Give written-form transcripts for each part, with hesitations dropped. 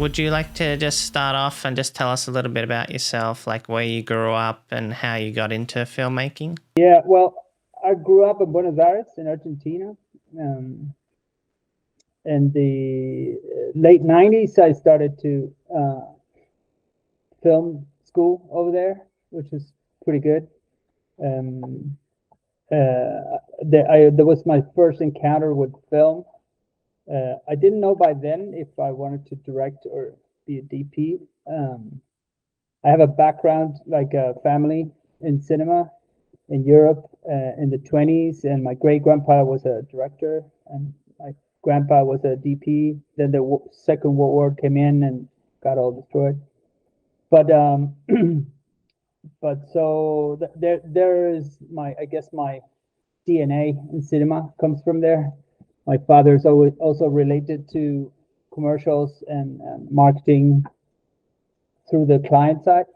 would you like to just start off and just tell us a little bit about yourself, like where you grew up and how you got into filmmaking? Yeah, well, I grew up in Buenos Aires in Argentina. In the late 90s, I started to film school over there, which was pretty good. That was my first encounter with film. I didn't know by then if I wanted to direct or be a DP. I have a background, like a family in cinema in Europe in the 20s, and my great-grandpa was a director, and my grandpa was a DP. Then the Second World War came in and got all destroyed. But but so there is I guess my DNA in cinema comes from there. My father's always also related to commercials and marketing through the client side.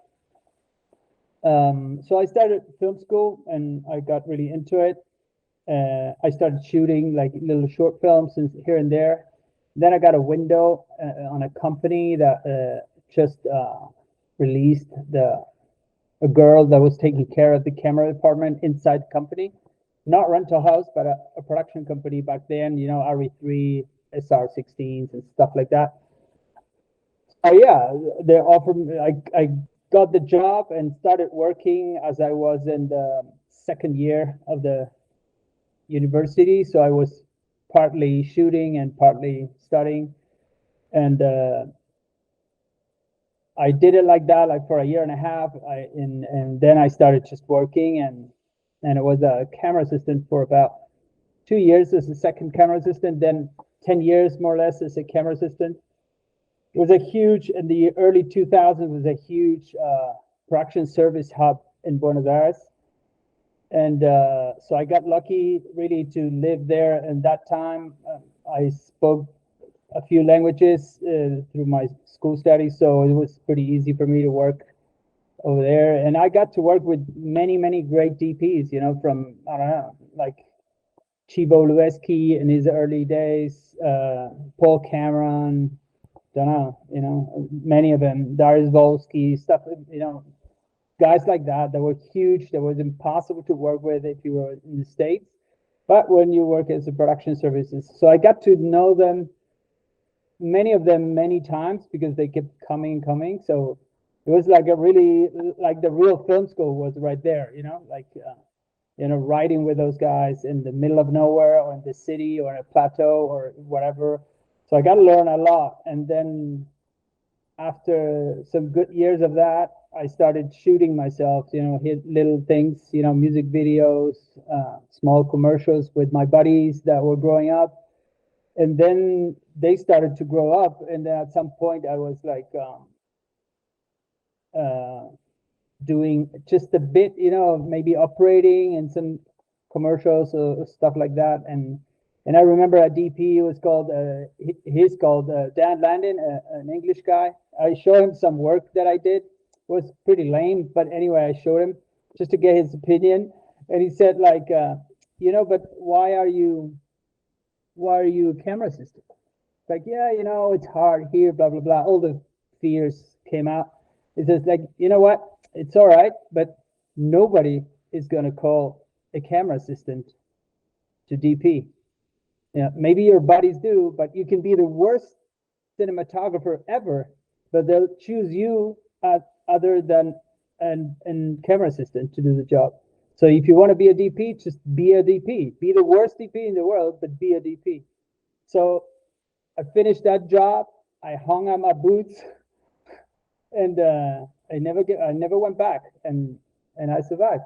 So I started film school and I got really into it. I started shooting like little short films here and there. Then I got a window on a company that just released a girl that was taking care of the camera department inside the company. Not rental house, but a production company back then, you know, RE3, SR16s and stuff like that. So yeah, they offered me, I got the job and started working as I was in the second year of the university. So I was partly shooting and partly studying. And I did it like that, like for a year and a half. And then I started just working, and I was a camera assistant for about 2 years as a second camera assistant, then 10 years more or less as a camera assistant. It was a huge, in the early 2000s, it was a huge production service hub in Buenos Aires. And so I got lucky really to live there. And that time I spoke a few languages through my school studies, so it was pretty easy for me to work over there. And I got to work with many great DPs, you know, from, I don't know, like Chivo Lueski in his early days, Paul Cameron, don't know, you know, many of them, Darius Volsky, stuff, you know, guys like that were huge, that was impossible to work with if you were in the States, but when you work as a production services. So I got to know them, many of them many times, because they kept coming. So it was like a really, like the real film school was right there, you know, like, you know, riding with those guys in the middle of nowhere or in the city or a plateau or whatever. So I got to learn a lot. And then after some good years of that, I started shooting myself, you know, hit little things, you know, music videos, small commercials with my buddies that were growing up. And then they started to grow up. And then at some point I was like doing just a bit, you know, maybe operating and some commercials or stuff like that. And I remember a DP was called, he's called Dan Landon, an English guy. I showed him some work that I did. It was pretty lame, but anyway, I showed him just to get his opinion. And he said like, you know, but why are you a camera assistant? Like, yeah, you know, it's hard here, blah, blah, blah. All the fears came out. He says like, you know what? It's all right, but nobody is going to call a camera assistant to DP. Yeah, maybe your buddies do, but you can be the worst cinematographer ever, but they'll choose you other than an camera assistant to do the job. So if you want to be a DP, just be a DP. Be the worst DP in the world, but be a DP. So I finished that job. I hung on my boots, and I never went back, and I survived.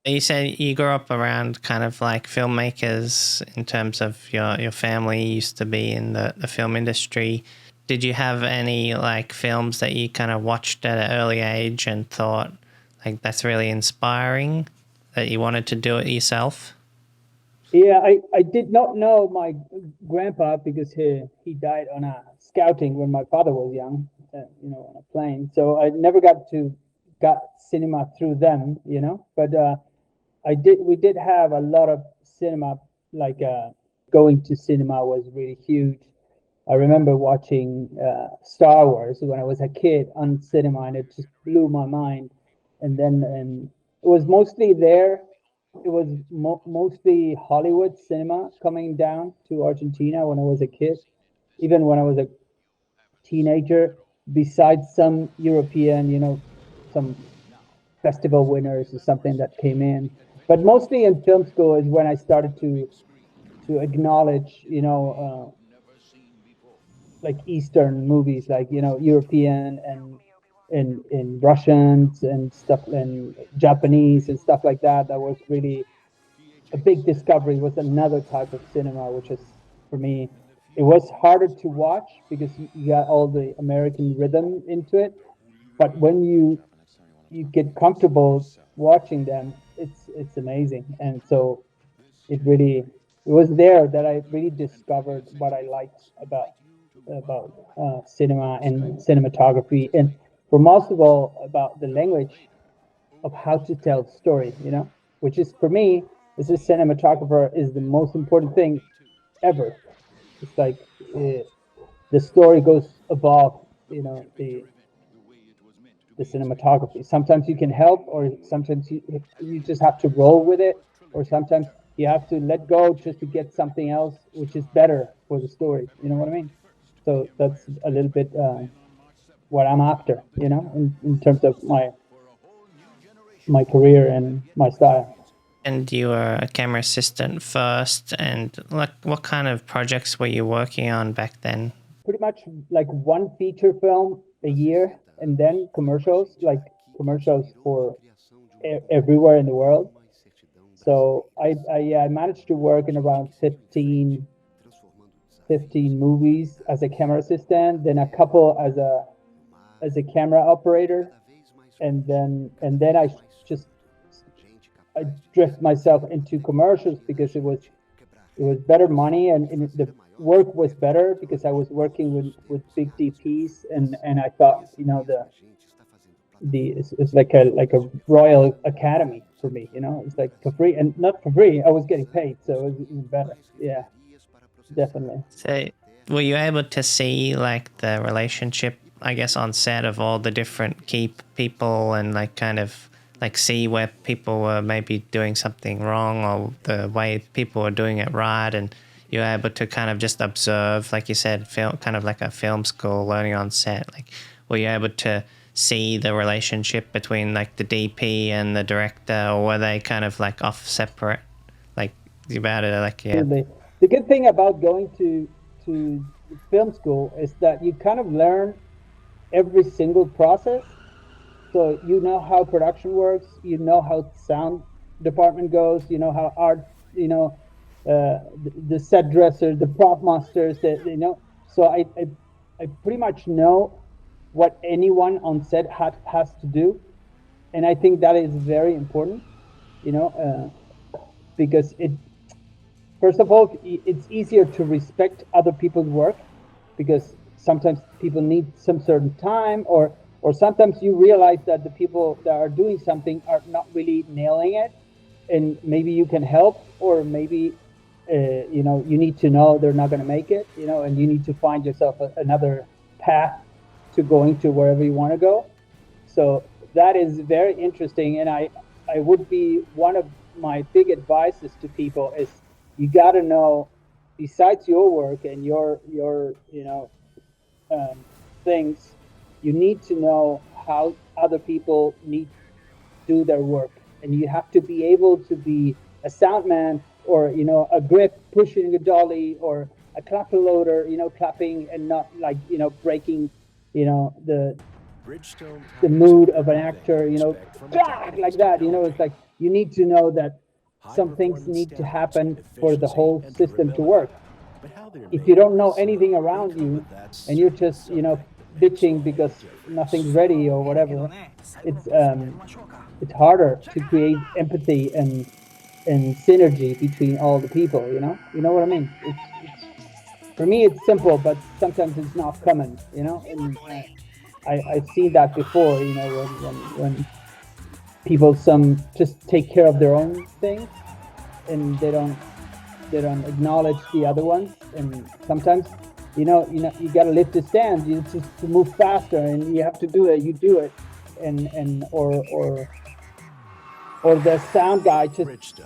You said you grew up around kind of like filmmakers in terms of your family used to be in the film industry. Did you have any like films that you kind of watched at an early age and thought like that's really inspiring, that you wanted to do it yourself? Yeah, I did not know my grandpa because he died on a scouting when my father was young, you know, on a plane. So I never got cinema through them, you know, but we did have a lot of cinema, like going to cinema was really huge. I remember watching Star Wars when I was a kid on cinema, and it just blew my mind. And it was mostly there. It was mostly Hollywood cinema coming down to Argentina when I was a kid, even when I was a teenager, besides some European, some festival winners or something that came in. But mostly in film school is when I started to acknowledge, like Eastern movies, like, European and in Russians and stuff, and Japanese and stuff like that. That was really a big discovery. Was another type of cinema, which is, for me, it was harder to watch because you got all the American rhythm into it. But when you get comfortable watching them, it's amazing. And so it was there that I really discovered what I liked about cinema and cinematography, and for most of all about the language of how to tell story, which is, for me, as a cinematographer, is the most important thing ever. It's like the story goes above, the cinematography. Sometimes you can help, or sometimes you just have to roll with it, or sometimes you have to let go just to get something else which is better for the story. You know what I mean? So that's a little bit what I'm after, in terms of my career and my style. And you were a camera assistant first, and like, what kind of projects were you working on back then? Pretty much like one feature film a year, and then commercials for everywhere in the world. So I managed to work in around 15 movies as a camera assistant, then a couple as a camera operator, and then I drift myself into commercials because it was better money, and the work was better because I was working with big DPs, and I thought, it's like a Royal Academy for me, it's like for free, and not for free, I was getting paid, so it was even better. Yeah, definitely. So were you able to see like the relationship, I guess, on set of all the different key people, and like kind of like see where people were maybe doing something wrong, or the way people were doing it right, and you're able to kind of just observe, like you said, kind of like a film school learning on set? Like, were you able to see the relationship between like the DP and the director, or were they kind of like off separate? Like, about it, like, yeah. The good thing about going to film school is that you kind of learn every single process. So you know how production works, you know how sound department goes, you know how art, the set dressers, the prop masters, So I pretty much know what anyone on set has to do, and I think that is very important, because first of all, it's easier to respect other people's work, because sometimes people need some certain time, or sometimes you realize that the people that are doing something are not really nailing it, and maybe you can help, or maybe you need to know they're not going to make it, and you need to find yourself another path to going to wherever you want to go. So that is very interesting, and I would be, one of my big advices to people is, you got to know, besides your work and your things, you need to know how other people need to do their work, and you have to be able to be a sound man, or a grip pushing a dolly, or a clapper loader, clapping and not like breaking the mood of an actor, like that. It's like, you need to know that some things need to happen for the whole system to work. If you don't know anything around you, and you're just bitching because nothing's ready or whatever, it's harder to create empathy and synergy between all the people. You know what I mean? For me, it's simple, but sometimes it's not common. And I've seen that before. When people just take care of their own things, and they don't acknowledge the other ones, and sometimes you got to lift the stands. You just to move faster, and you have to do it. You do it, and or the sound guy just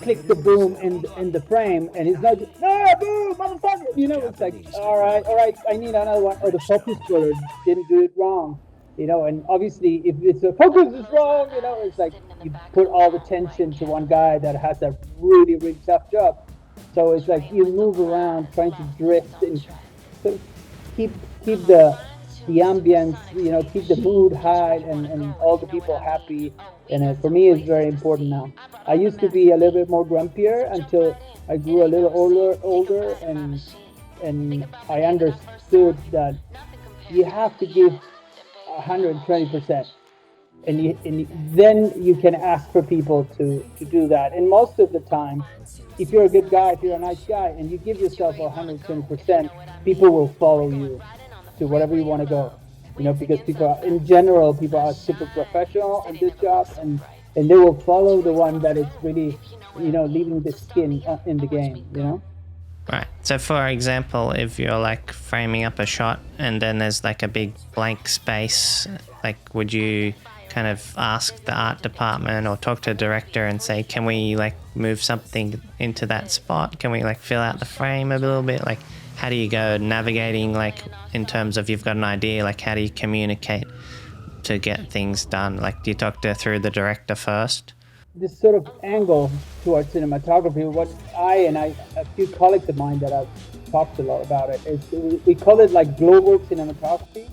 click the boom in the frame, and he's like, no, boom, motherfucker. It's like, all right, I need another one. Or the focus puller didn't do it wrong. And obviously if it's the focus is wrong, it's like you put all the tension to one guy that has a really, really tough job. So it's like you move around trying to drift and so keep the ambience, keep the mood high and all the people happy. And for me, it's very important now. I used to be a little bit more grumpier until I grew a little older, and I understood that you have to give 120%, and then you can ask for people to do that. And most of the time, if you're a good guy, if you're a nice guy, and you give yourself 120%, people will follow you to whatever you want to go. Because in general, people are super professional in this job, and they will follow the one that is really, leaving the skin in the game, Right. So for example, if you're like framing up a shot and then there's like a big blank space, like would you kind of ask the art department or talk to the director and say, can we like move something into that spot? Can we like fill out the frame a little bit? Like how do you go navigating, like in terms of you've got an idea, like how do you communicate to get things done? Like do you talk through the director first? This sort of angle towards cinematography, what a few colleagues of mine that I've talked a lot about it, is we call it like global cinematography.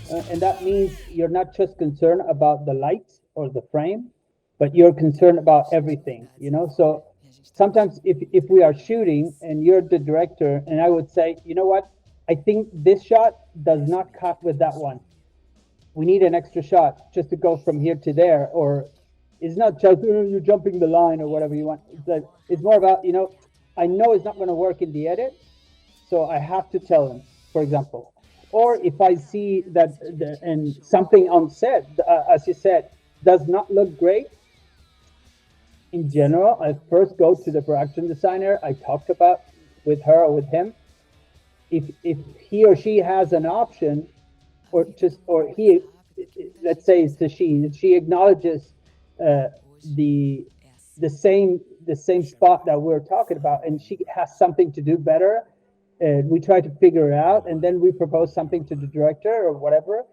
And that means you're not just concerned about the lights or the frame, but you're concerned about everything, So sometimes if we are shooting and you're the director, and I would say, you know what, I think this shot does not cut with that one. We need an extra shot just to go from here to there. Or it's not just you're jumping the line or whatever you want. It's more about, I know it's not going to work in the edit, so I have to tell them, for example. Or if I see that and something on set, as you said, does not look great, in general, I first go to the production designer. I talked about with her or with him. If he or she has an option, or he, let's say it's she acknowledges the same spot that we're talking about, and she has something to do better. We try to figure it out, and then we propose something to the director or whatever.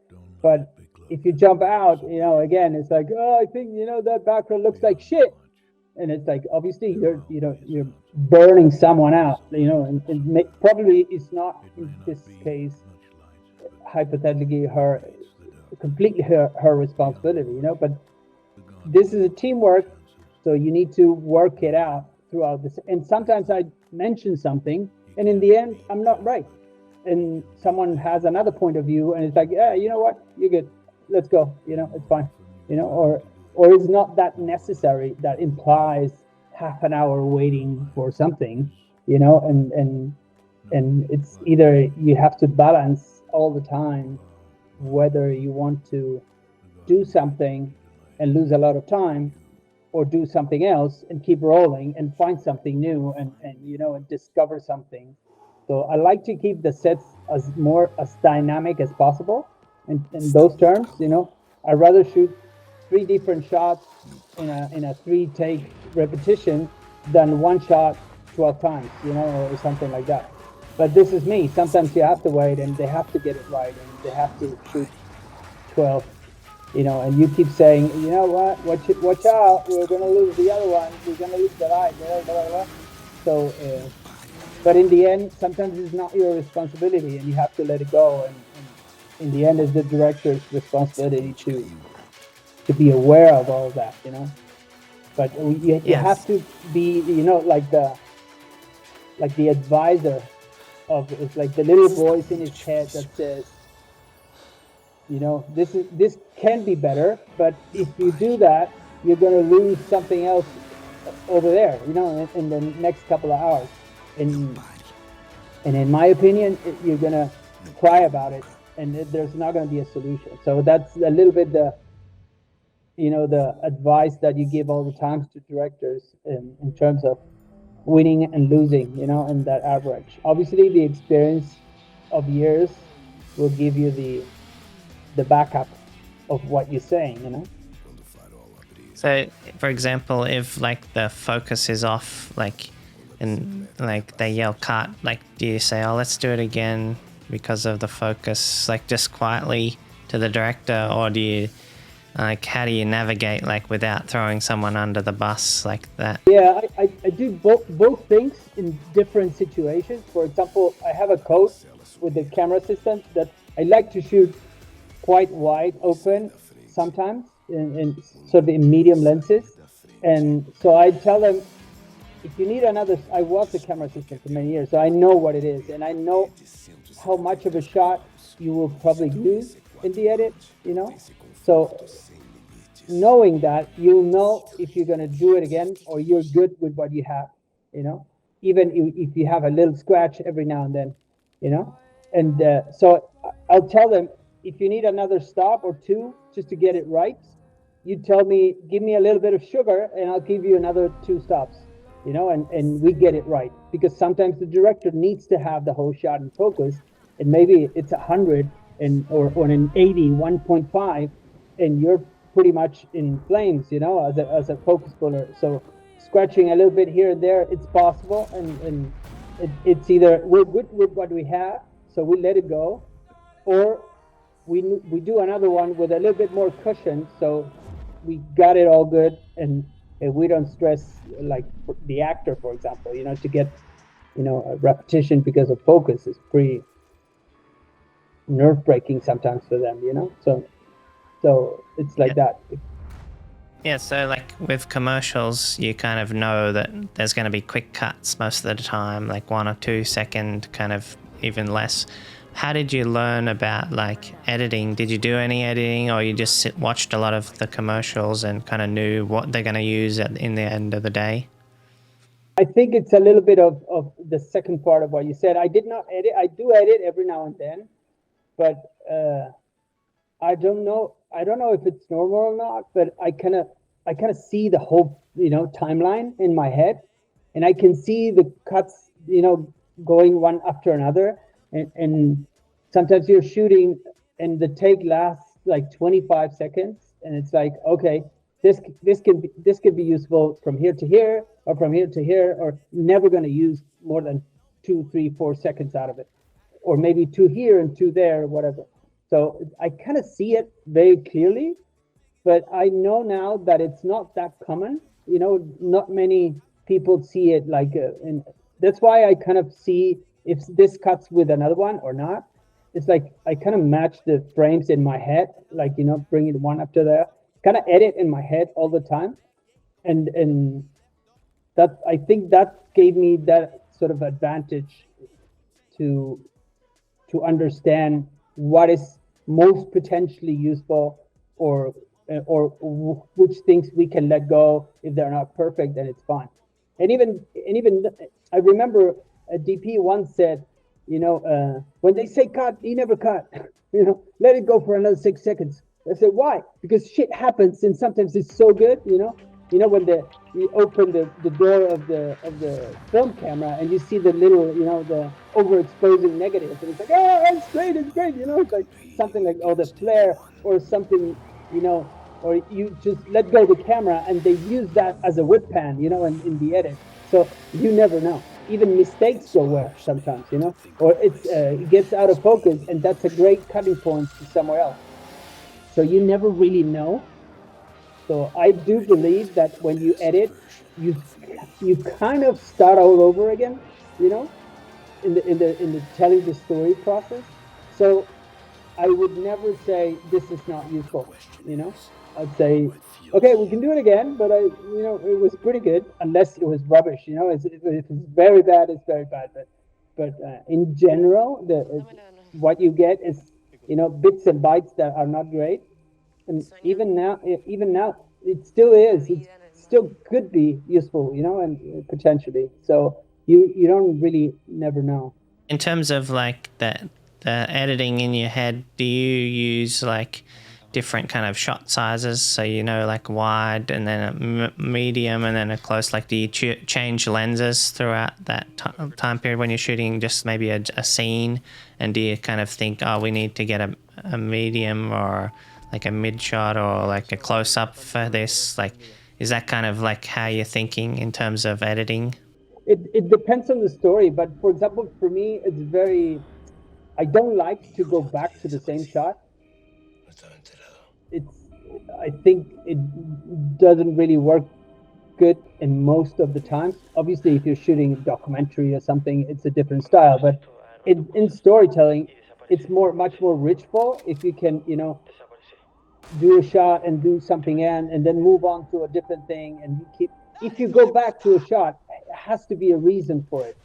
But if you jump out, again, it's like, oh, I think that background looks like shit, and it's like obviously you're burning someone out, and probably it's not in this case hypothetically completely her responsibility, but this is a teamwork, so you need to work it out throughout this. And sometimes I mention something, and in the end, I'm not right, and someone has another point of view, and it's like, yeah, you know what, you're good, let's go, it's fine, or it's not that necessary. That implies half an hour waiting for something, and it's either you have to balance all the time whether you want to do something and lose a lot of time, or do something else and keep rolling and find something new and discover something. So I like to keep the sets as dynamic as possible. In those terms, I'd rather shoot 3 different shots in a 3-take repetition than one shot 12 times, or something like that. But this is me. Sometimes you have to wait, and they have to get it right, and they have to shoot 12. And you keep saying, you know what, watch out, we're going to lose the other one, we're going to lose the light, blah, blah, blah. So, but in the end, sometimes it's not your responsibility, and you have to let it go. And in the end, it's the director's responsibility to be aware of all of that, But you have to be, like the advisor of, it's like the little voice in his head that says, this can be better, but if you do that, you're going to lose something else over there, in the next couple of hours. And in my opinion, you're going to cry about it, and there's not going to be a solution. So that's a little bit the advice that you give all the time to directors in terms of winning and losing, and that average. Obviously, the experience of years will give you the backup of what you're saying, you know? So, for example, if like the focus is off, like, and like they yell cut, like, do you say, oh, let's do it again because of the focus, like just quietly to the director, or do you, like, how do you navigate, like, without throwing someone under the bus like that? Yeah, I do both things in different situations. For example, I have a code with the camera system that I like to shoot quite wide open sometimes in sort of in medium lenses. And so I tell them, if you need another, I was a camera assistant for many years, so I know what it is, and I know how much of a shot you will probably use in the edit, you know? So knowing that, you'll know if you're going to do it again or you're good with what you have, you know? Even if you have a little scratch every now and then, you know? And so I'll tell them, if you need another stop or two just to get it right, you tell me, give me a little bit of sugar and I'll give you another 2 stops, you know, and we get it right. Because sometimes the director needs to have the whole shot in focus, and maybe it's 100 or an 80, 1.5, and you're pretty much in flames, you know, as a focus puller. So scratching a little bit here and there, it's possible, and it's either we're good with what we have, so we let it go, or we do another one with a little bit more cushion, so we got it all good, and we don't stress, like the actor, for example, you know, to get, you know, a repetition because of focus is pretty nerve-breaking sometimes for them, you know. So it's like that. Yeah, so like with commercials, you kind of know that there's going to be quick cuts most of the time, like 1 or 2 second, kind of even less. How did you learn about like editing? Did you do any editing, or you just watched a lot of the commercials and kind of knew what they're going to use in the end of the day? I think it's a little bit of the second part of what you said. I did not edit. I do edit every now and then, but I don't know if it's normal or not, but I kind of see the whole, you know, timeline in my head, and I can see the cuts, you know, going one after another, and sometimes you're shooting and the take lasts like 25 seconds, and it's like, okay, this could be useful from here to here, or from here to here, or never going to use more than 2, 3, 4 seconds out of it, or maybe 2 here and 2 there, whatever. So I kind of see it very clearly, but I know now that it's not that common. You know, not many people see it like, and that's why I kind of see if this cuts with another one or not. It's like I kind of match the frames in my head, like, you know, bring it one after the, kind of edit in my head all the time, and that, I think that gave me that sort of advantage to understand what is most potentially useful, or which things we can let go if they're not perfect, then it's fine. And even I remember a DP once said, you know, when they say cut, he never cut. You know, let it go for another 6 seconds. I said, why? Because shit happens, and sometimes it's so good, you know. You know, when you open the door of the film camera and you see the little, you know, the overexposing negatives, and it's like, oh, it's great, you know. It's like something like, oh, the flare or something, you know, or you just let go of the camera and they use that as a whip pan, you know, in the edit. So you never know. Even mistakes go well sometimes, you know, or it gets out of focus, and that's a great cutting point to somewhere else. So you never really know. So I do believe that when you edit, you kind of start all over again, you know, in the telling the story process. So I would never say this is not useful, you know. I'd say, okay, we can do it again, but you know, it was pretty good, unless it was rubbish, you know. If it's very bad, it's very bad. But in general, what you get is, you know, bits and bytes that are not great. And even now, it still is. It still could be useful, you know, and potentially. So you don't really never know. In terms of like the editing in your head, do you different kind of shot sizes, so like wide and then a medium and then a close? Like, do you change lenses throughout that time period when you're shooting just maybe a scene? And do you kind of think, oh, we need to get a medium or like a mid shot or like a close up for this? Like, is that kind of like how you're thinking in terms of editing? It depends on the story, but for example, for me, I don't like to go back to the same shot. I think it doesn't really work good in most of the times. Obviously, if you're shooting a documentary or something, it's a different style, but in storytelling, it's much more richful if you can, do a shot and do something and then move on to a different thing. And if you go back to a shot, it has to be a reason for it.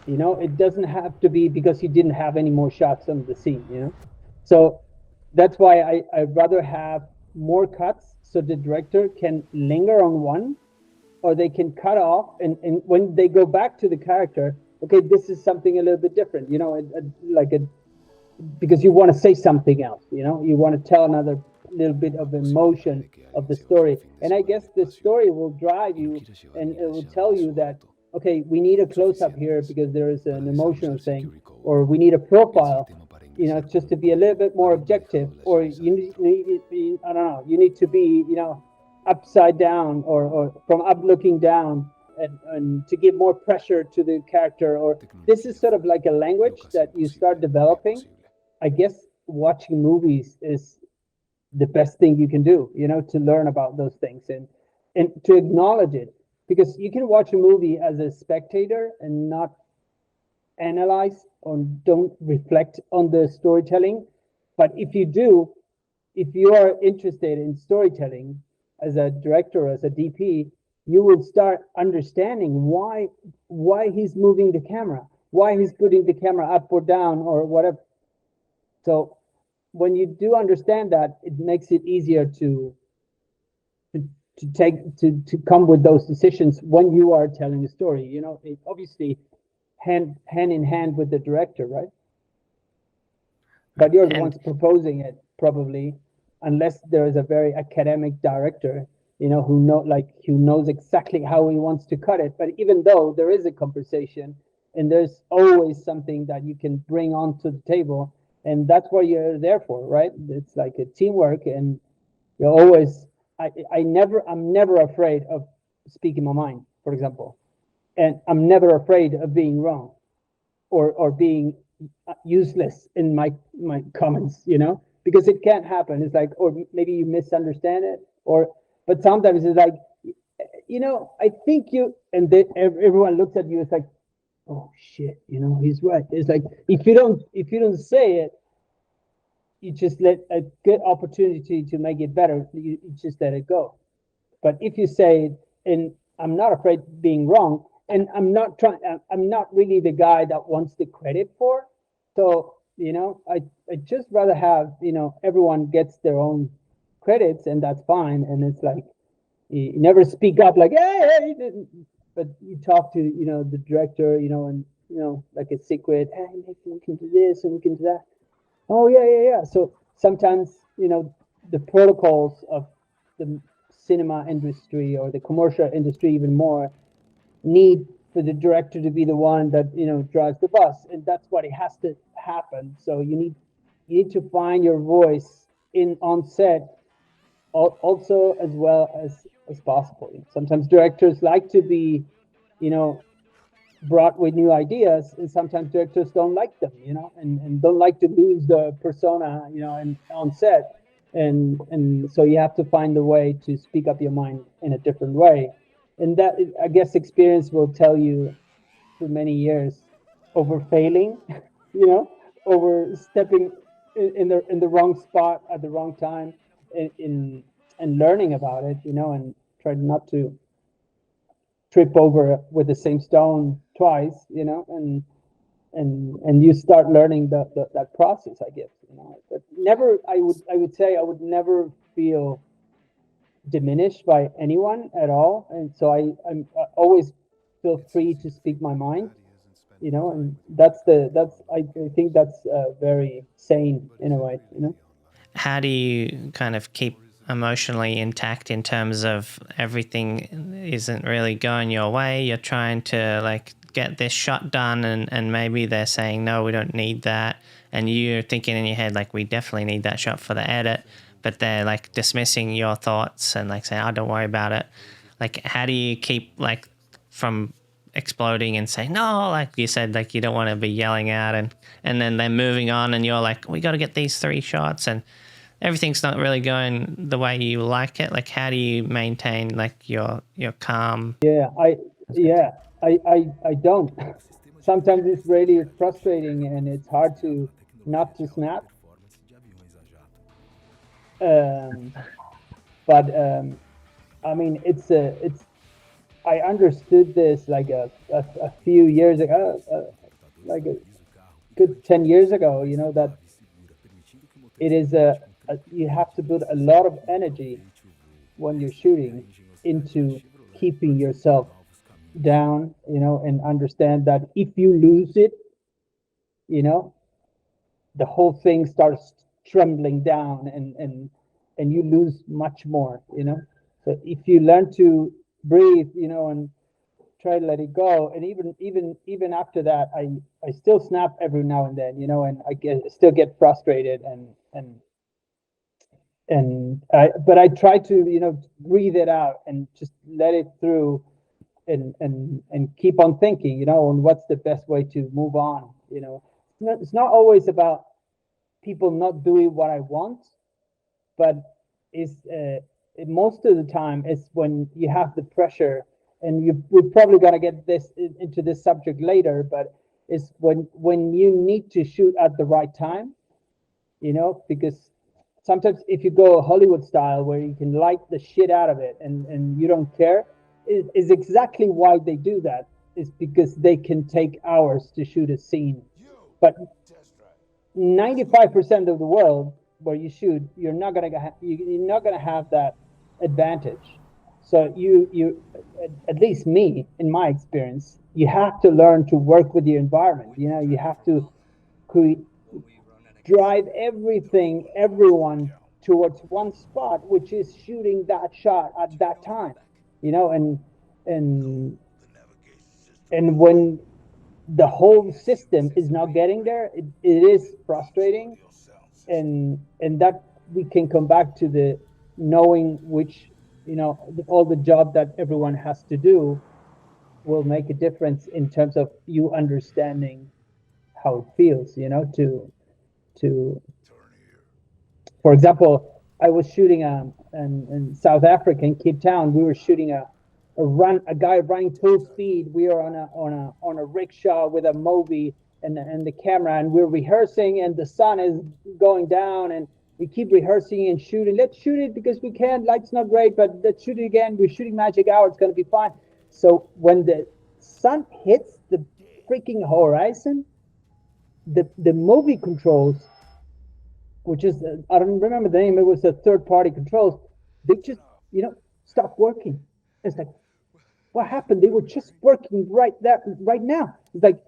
It doesn't have to be because you didn't have any more shots on the scene, So that's why I'd rather have more cuts so the director can linger on one, or they can cut off. And when they go back to the character, okay, this is something a little bit different, because you want to say something else, you want to tell another little bit of emotion of the story. And I guess the story will drive you and it will tell you that, okay, we need a close-up here because there is an emotional thing, or we need a profile, just to be a little bit more objective, or you need, I don't know, you need to be, upside down or from up looking down, and to give more pressure to the character. Or this is sort of like a language that you start developing. I guess watching movies is the best thing you can do, to learn about those things and to acknowledge it. Because you can watch a movie as a spectator and not analyze or don't reflect on the storytelling. But if you are interested in storytelling as a director, as a DP, you will start understanding why he's moving the camera, why he's putting the camera up or down or whatever. So when you do understand that, it makes it easier to come with those decisions when you are telling a story. It obviously hand in hand with the director, right? But you're the ones proposing it, probably, unless there is a very academic director, who knows exactly how he wants to cut it. But even though there is a conversation and there's always something that you can bring onto the table, and that's what you're there for, right? It's like a teamwork, and you're always. I'm never afraid of speaking my mind, for example, and I'm never afraid of being wrong, or being useless in my comments, because it can't happen. It's like, or maybe you misunderstand it, but sometimes it's like, I think you, and everyone looks at you. It's like, oh shit, he's right. It's like if you don't say it, you just let a good opportunity to make it better. You just let it go. But if you say it, and I'm not afraid of being wrong, and I'm not really the guy that wants the credit for. So, I just rather have, everyone gets their own credits, and that's fine. And it's like, you never speak up like, hey, but you talk to, the director, and, like a secret, hey, maybe we can do this and we can do that. Oh, yeah. So sometimes, the protocols of the cinema industry or the commercial industry even more need for the director to be the one that, drives the bus. And that's what it has to happen. So you need to find your voice on set also as well as possible. Sometimes directors like to be, brought with new ideas, and sometimes directors don't like them, and don't like to lose the persona, and on set, and so you have to find a way to speak up your mind in a different way, and that, I guess, experience will tell you for many years over failing, over stepping in the wrong spot at the wrong time, and learning about it, and try not to trip over with the same stone twice, and you start learning that process, I guess, But never, I would say I would never feel diminished by anyone at all, and so I always feel free to speak my mind, and I think that's very sane in a way, how do you kind of keep emotionally intact in terms of everything isn't really going your way? You're trying to like get this shot done, and maybe they're saying, no, we don't need that. And you're thinking in your head, like, we definitely need that shot for the edit. But they're like dismissing your thoughts and like saying, oh, don't worry about it. Like, how do you keep like from exploding and saying, no, like you said, like you don't want to be yelling out, and then they're moving on and you're like, we got to get these 3 shots and everything's not really going the way you like it. Like, how do you maintain like your calm? I don't. Sometimes it's really frustrating and it's hard to not to snap. But I mean, it's I understood this like a few years ago, like a good 10 years ago, you know, that it is you have to put a lot of energy when you're shooting into keeping yourself down, you know, and understand that if you lose it, you know, the whole thing starts trembling down and you lose much more, you know. So if you learn to breathe, you know, and try to let it go, and even after that, I still snap every now and then, you know, and still get frustrated but I try to, you know, breathe it out and just let it through and keep on thinking, you know, on what's the best way to move on, you know. It's not always about people not doing what I want, but it's most of the time it's when you have the pressure, and we're probably gonna get this into this subject later, but it's when you need to shoot at the right time, you know, because sometimes if you go Hollywood style where you can light the shit out of it and you don't care, is exactly why they do that. Is because they can take hours to shoot a scene. But 95% of the world where you shoot, you're not gonna have that advantage. So you at least me, in my experience, you have to learn to work with your environment. You know, you have to drive everyone towards one spot, which is shooting that shot at that time, you know, and when the whole system is not getting there, it is frustrating, and that we can come back to the knowing which, you know, all the job that everyone has to do will make a difference in terms of you understanding how it feels, you know, to for example, I was shooting in South Africa, in Cape Town. We were shooting a guy running full speed. We were on a rickshaw with a Mobi and the camera, and we're rehearsing, and the sun is going down, and we keep rehearsing and shooting. Let's shoot it because we can. Light's not great, but let's shoot it again. We're shooting magic hour. It's gonna be fine. So when the sun hits the freaking horizon, the movie controls, which is I don't remember the name. It was a third-party controls. They just, you know, stopped working. It's like, what happened? They were just working right now. It's like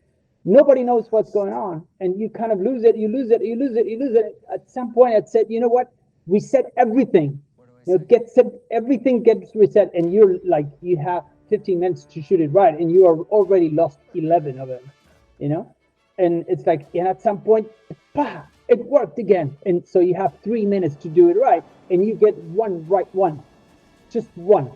nobody knows what's going on, and you kind of lose it. You lose it. At some point, I said, you know what? Reset everything. You know, everything gets reset, and you're like, you have 15 minutes to shoot it right, and you are already lost 11 of them. You know, and it's like, and at some point, it worked again, and so you have 3 minutes to do it right, and you get one, just one,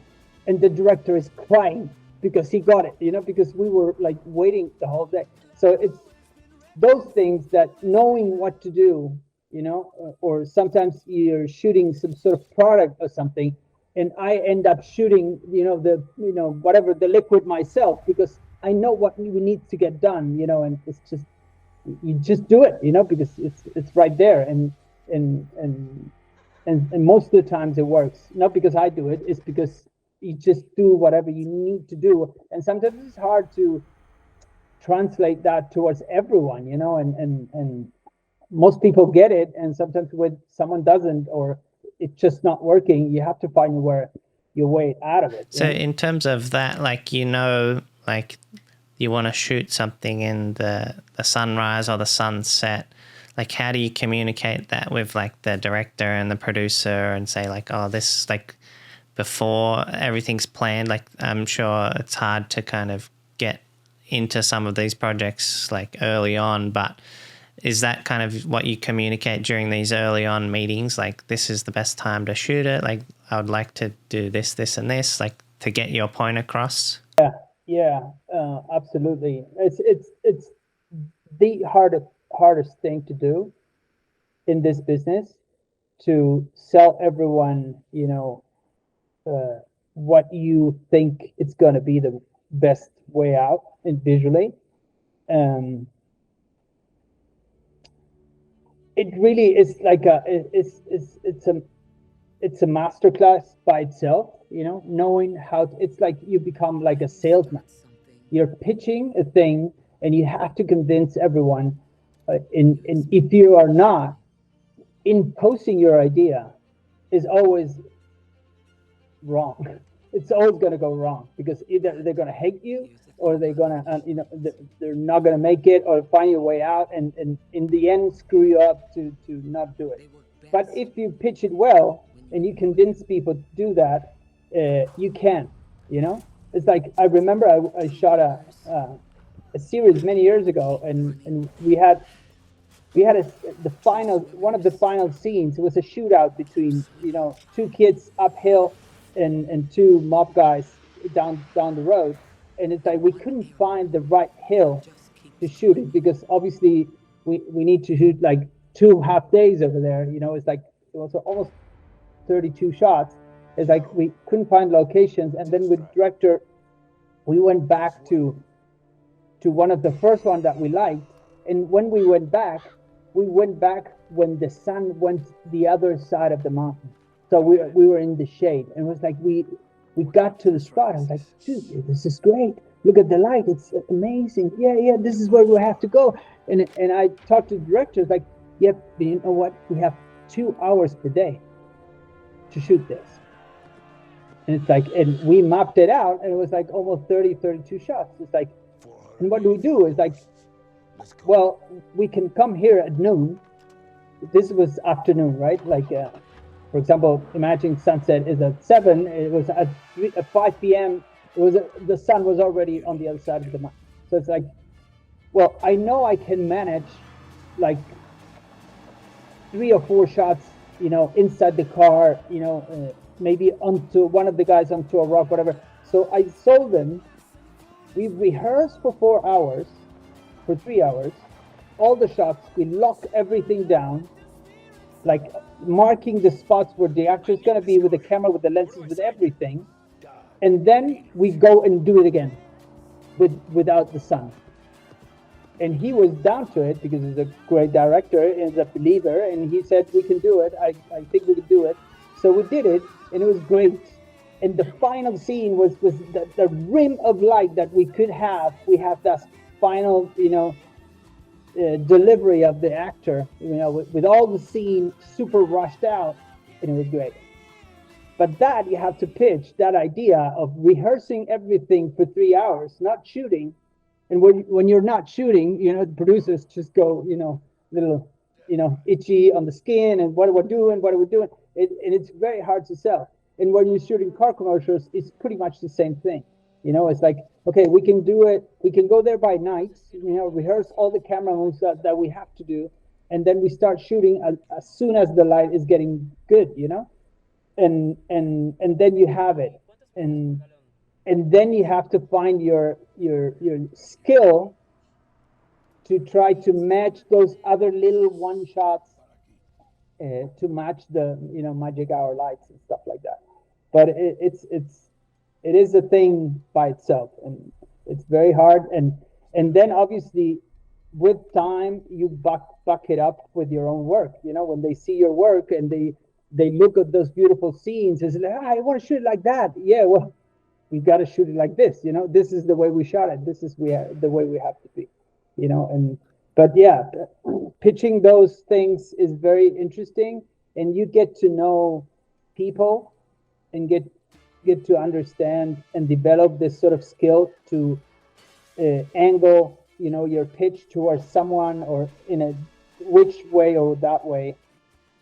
and the director is crying because he got it, you know, because we were like waiting the whole day. So it's those things that knowing what to do, you know, or sometimes you're shooting some sort of product or something, and I end up shooting, you know, whatever the liquid myself, because I know what we need to get done, you know, and it's just, you just do it, you know, because it's right there, and most of the times it works. Not because I do it, it's because you just do whatever you need to do, and sometimes it's hard to translate that towards everyone, you know, and most people get it, and sometimes when someone doesn't, or it's just not working, you have to find your way out of it. So in terms of that, like, you know, like you want to shoot something in the sunrise or the sunset, like, how do you communicate that with like the director and the producer and say like, oh, this like before everything's planned? Like, I'm sure it's hard to kind of get into some of these projects like early on, but is that kind of what you communicate during these early on meetings? Like, this is the best time to shoot it. Like, I would like to do this, this, and this, like, to get your point across. Yeah, absolutely. It's the hardest thing to do in this business, to sell everyone, what you think it's going to be the best way out and visually. It really is like it's a masterclass by itself, knowing how it's like you become like a salesman. You're pitching a thing and you have to convince everyone. And if you are not, imposing your idea is always wrong. It's always going to go wrong, because either they're going to hate you, or they're going to, they're not going to make it, or find your way out, and in the end screw you up to not do it. But if you pitch it well and you convince people to do that, you can. It's like, I remember I shot a series many years ago, and we had one of the final scenes. It was a shootout between two kids uphill and two mob guys down the road, and it's like we couldn't find the right hill to shoot it, because obviously we need to shoot like 2.5 days over there. It's like it was almost 32 shots. It's like we couldn't find locations, and then with director we went back to one of the first one that we liked, and when we went back when the sun went the other side of the mountain, so we were in the shade, and it was like we got to the spot. I was like, dude, this is great, look at the light, it's amazing, yeah, this is where we have to go. And I talked to the directors like, yep, you know what, we have 2 hours per day to shoot this. And it's like, and we mapped it out, and it was like almost 32 shots. It's like, and what do we do? It's like, well, we can come here at noon. This was afternoon, right? Like, for example, imagine sunset is at 7. It was at 5 p.m. The sun was already on the other side of the mountain. So it's like, well, I know I can manage like 3 or 4 shots, inside the car, maybe onto one of the guys onto a rock, whatever. So I sold them. We rehearsed for 4 hours, for 3 hours, all the shots. We lock everything down, like marking the spots where the actor is going to be with the camera, with the lenses, with everything. And then we go and do it again without the sun. And he was down to it, because he's a great director and a believer, and he said, we can do it. I think we can do it. So we did it, and it was great. And the final scene was the rim of light that we could have. We have that final, delivery of the actor, with all the scene super rushed out, and it was great. But that you have to pitch that idea of rehearsing everything for 3 hours, not shooting. And when you're not shooting, the producers just go, little, itchy on the skin, and what are we doing? And it's very hard to sell. And when you're shooting car commercials, it's pretty much the same thing. It's like, okay, we can do it. We can go there by night, rehearse all the camera moves that we have to do. And then we start shooting as soon as the light is getting good, and then you have it. And then you have to find your skill to try to match those other little one shots, to match the magic hour lights and stuff like that. But it is a thing by itself, and it's very hard. And then obviously with time you buck it up with your own work. When they see your work and they look at those beautiful scenes, it's like, I want to shoot it like that. Yeah, well, we got to shoot it like this. This is the way we shot it. This is the way we have to be. But yeah, pitching those things is very interesting, and you get to know people and get to understand and develop this sort of skill to angle your pitch towards someone, or in a which way or that way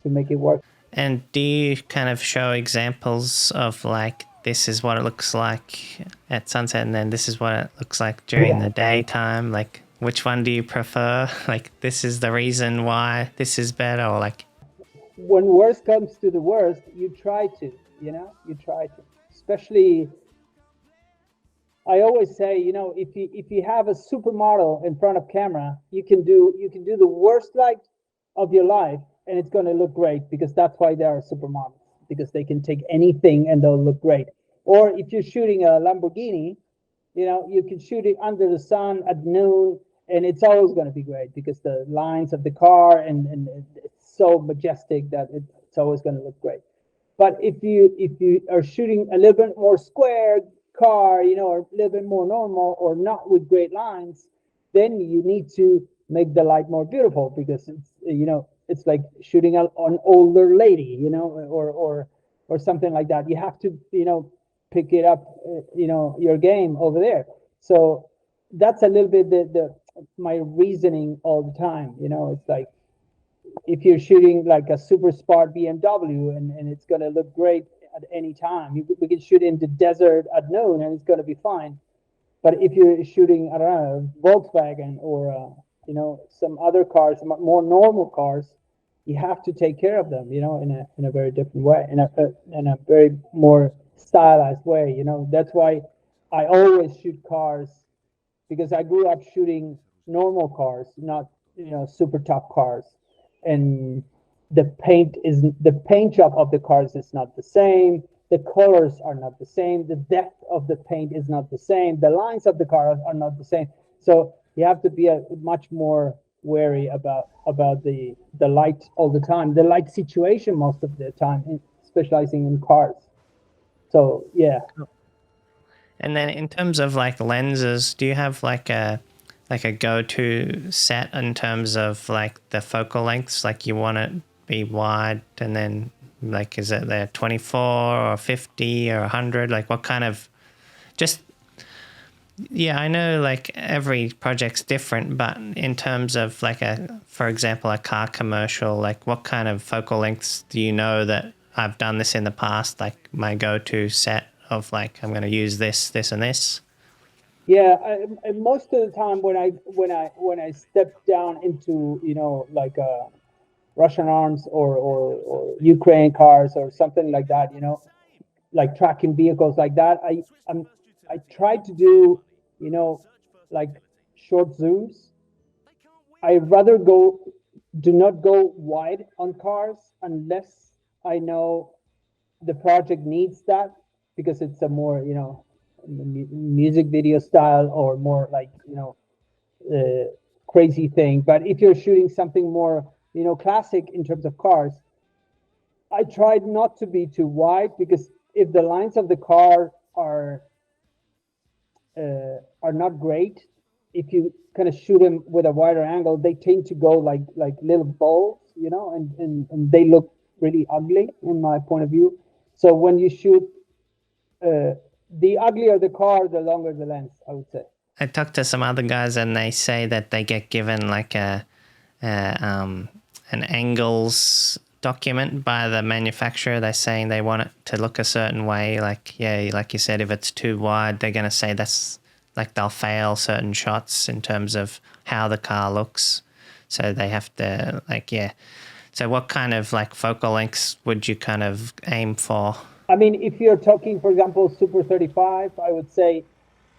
to make it work. And do you kind of show examples of like, this is what it looks like at sunset, and then this is what it looks like during the daytime? Like, which one do you prefer? Like, this is the reason why this is better, or like... When worst comes to the worst, you try to, especially, I always say, if you have a supermodel in front of camera, you can do the worst light of your life, and it's going to look great, because that's why they are supermodels, because they can take anything and they'll look great. Or if you're shooting a Lamborghini, you can shoot it under the sun at noon, and it's always going to be great, because the lines of the car and it's so majestic that it's always going to look great. But if you are shooting a little bit more square car, or a little bit more normal, or not with great lines, then you need to make the light more beautiful, because it's like shooting an older lady, or something like that. You have to, pick it up, your game over there. So that's a little bit my reasoning all the time. It's like, if you're shooting like a super sport BMW and it's going to look great at any time, we can shoot in the desert at noon and it's going to be fine. But if you're shooting, I don't know, Volkswagen or some other cars, more normal cars, you have to take care of them, in a very different way, in a very more stylized way. That's why I always shoot cars, because I grew up shooting normal cars, not super top cars, and the paint job of the cars is not the same. The colors are not the same. The depth of the paint is not the same. The lines of the car are not the same. So you have to be much more wary about the light all the time, the light situation most of the time, specializing in cars. So yeah. And then in terms of like lenses, do you have like a go-to set in terms of like the focal lengths? Like, you want it be wide, and then like, is it there 24 or 50 or 100? Like, what kind of, just, yeah, I know like every project's different, but in terms of like for example, a car commercial, like what kind of focal lengths do you know that I've done this in the past, like my go-to set of like, I'm going to use this, this, and this? Yeah, most of the time when I step down into like Russian arms or Ukraine cars or something like that, like tracking vehicles like that, I try to do like short zooms. I rather do not go wide on cars unless I know the project needs that, because it's a more music video style or more like crazy thing. But if you're shooting something more classic in terms of cars, I tried not to be too wide, because if the lines of the car are not great, if you kind of shoot them with a wider angle, they tend to go like little balls, and they look really ugly in my point of view. So when you shoot, the uglier the car, the longer the lens, I would say. I talked to some other guys, and they say that they get given like an angles document by the manufacturer. They're saying they want it to look a certain way. Like, yeah, like you said, if it's too wide, they're going to say that's like, they'll fail certain shots in terms of how the car looks. So they have to like, yeah. So what kind of like focal lengths would you kind of aim for? I mean, if you're talking, for example, Super 35, I would say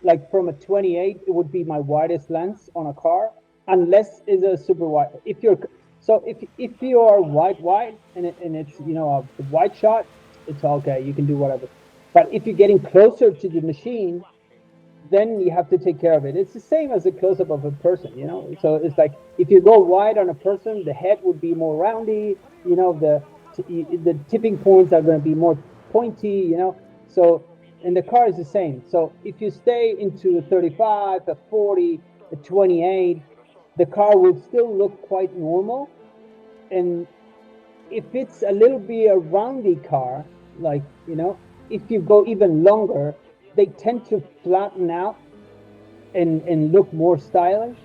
like from a 28, it would be my widest lens on a car, unless it's a super wide. If you are wide and it's a wide shot, it's okay. You can do whatever. But if you're getting closer to the machine, then you have to take care of it. It's the same as a close-up of a person, So it's like, if you go wide on a person, the head would be more roundy. The tipping points are going to be more pointy. So, and the car is the same. So if you stay into a 35, a 40, a 28, the car will still look quite normal. And if it's a little bit a roundy car, like, if you go even longer, they tend to flatten out and look more stylish.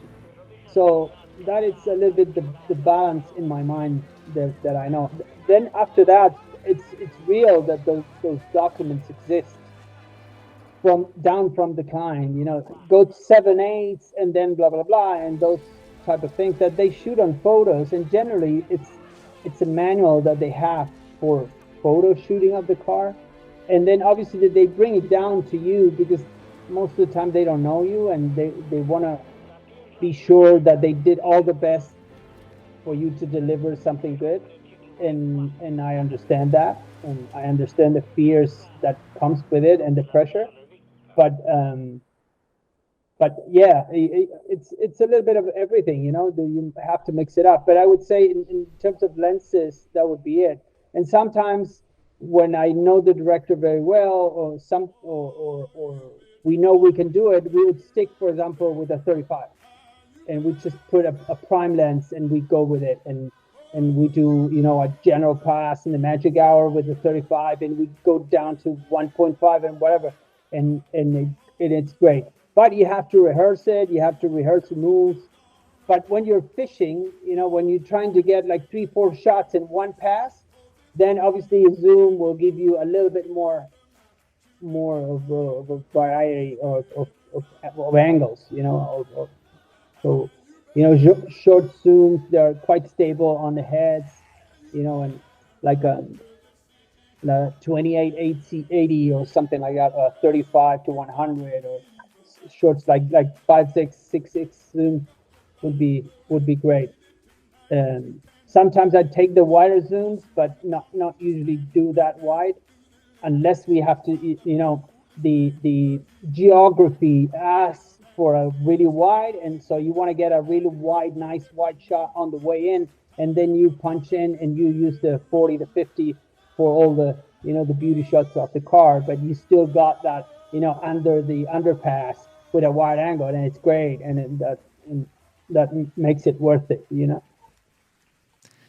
So that is a little bit the balance in my mind that I know. Then after that, it's real that those documents exist from down from the client. You know, go to 7/8 and then blah blah blah, and those type of things that they shoot on photos. And generally, it's a manual that they have for photo shooting of the car, and then obviously they bring it down to you because most of the time they don't know you, and they want to be sure that they did all the best for you to deliver something good. And I understand that, and I understand the fears that comes with it and the pressure. But yeah, it's a little bit of everything, you know. You have to mix it up. But I would say in terms of lenses, that would be it. And sometimes when I know the director very well, or we know we can do it, we would stick, for example, with a 35, and we just put a prime lens and we go with it, and we do, you know, a general pass in the magic hour with the 35, and we go down to 1.5 and whatever, and it's great. But you have to rehearse it. You have to rehearse the moves. But when you're fishing, you know, when you're trying to get like 3-4 shots in one pass, then obviously a zoom will give you a little bit more of a variety of angles, you know. So, you know, short zooms, they're quite stable on the heads, you know, and like a 28-80 or something like that, 35 to 100, or shorts like 5.6, 6.6 zoom would be great. Sometimes I'd take the wider zooms, but not usually do that wide, unless we have to, you know, the geography asks for a really wide, and so you want to get a really wide, nice wide shot on the way in, and then you punch in and you use the 40 to 50 for all the, you know, the beauty shots of the car, but you still got that, you know, under the underpass with a wide angle, and it's great, and that makes it worth it, you know.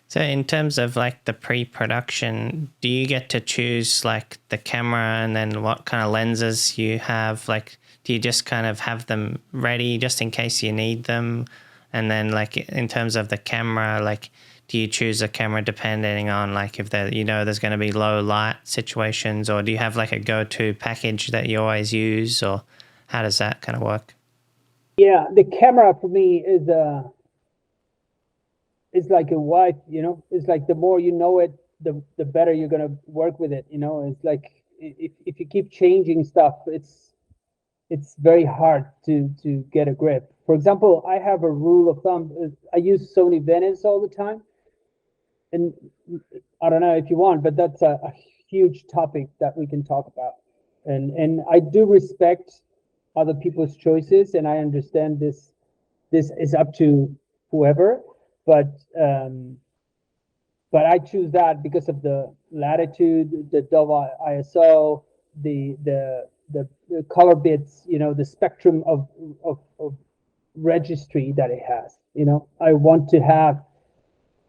So in terms of like the pre-production, do you get to choose like the camera and then what kind of lenses you have? Like, do you just kind of have them ready just in case you need them? And then like in terms of the camera, like do you choose a camera depending on like if there, you know, there's going to be low light situations, or do you have like a go-to package that you always use, or how does that kind of work? Yeah, the camera for me is like a wife, you know. It's like the more you know it, the better you're gonna work with it, you know. It's like if you keep changing stuff, it's very hard to get a grip. For example, I have a rule of thumb. I use Sony Venice all the time, and I don't know if you want, but that's a huge topic that we can talk about. And I do respect other people's choices, and I understand this is up to whoever, but I choose that because of the latitude, the double ISO, the color bits, you know, the spectrum of registry that it has. You know, I want to have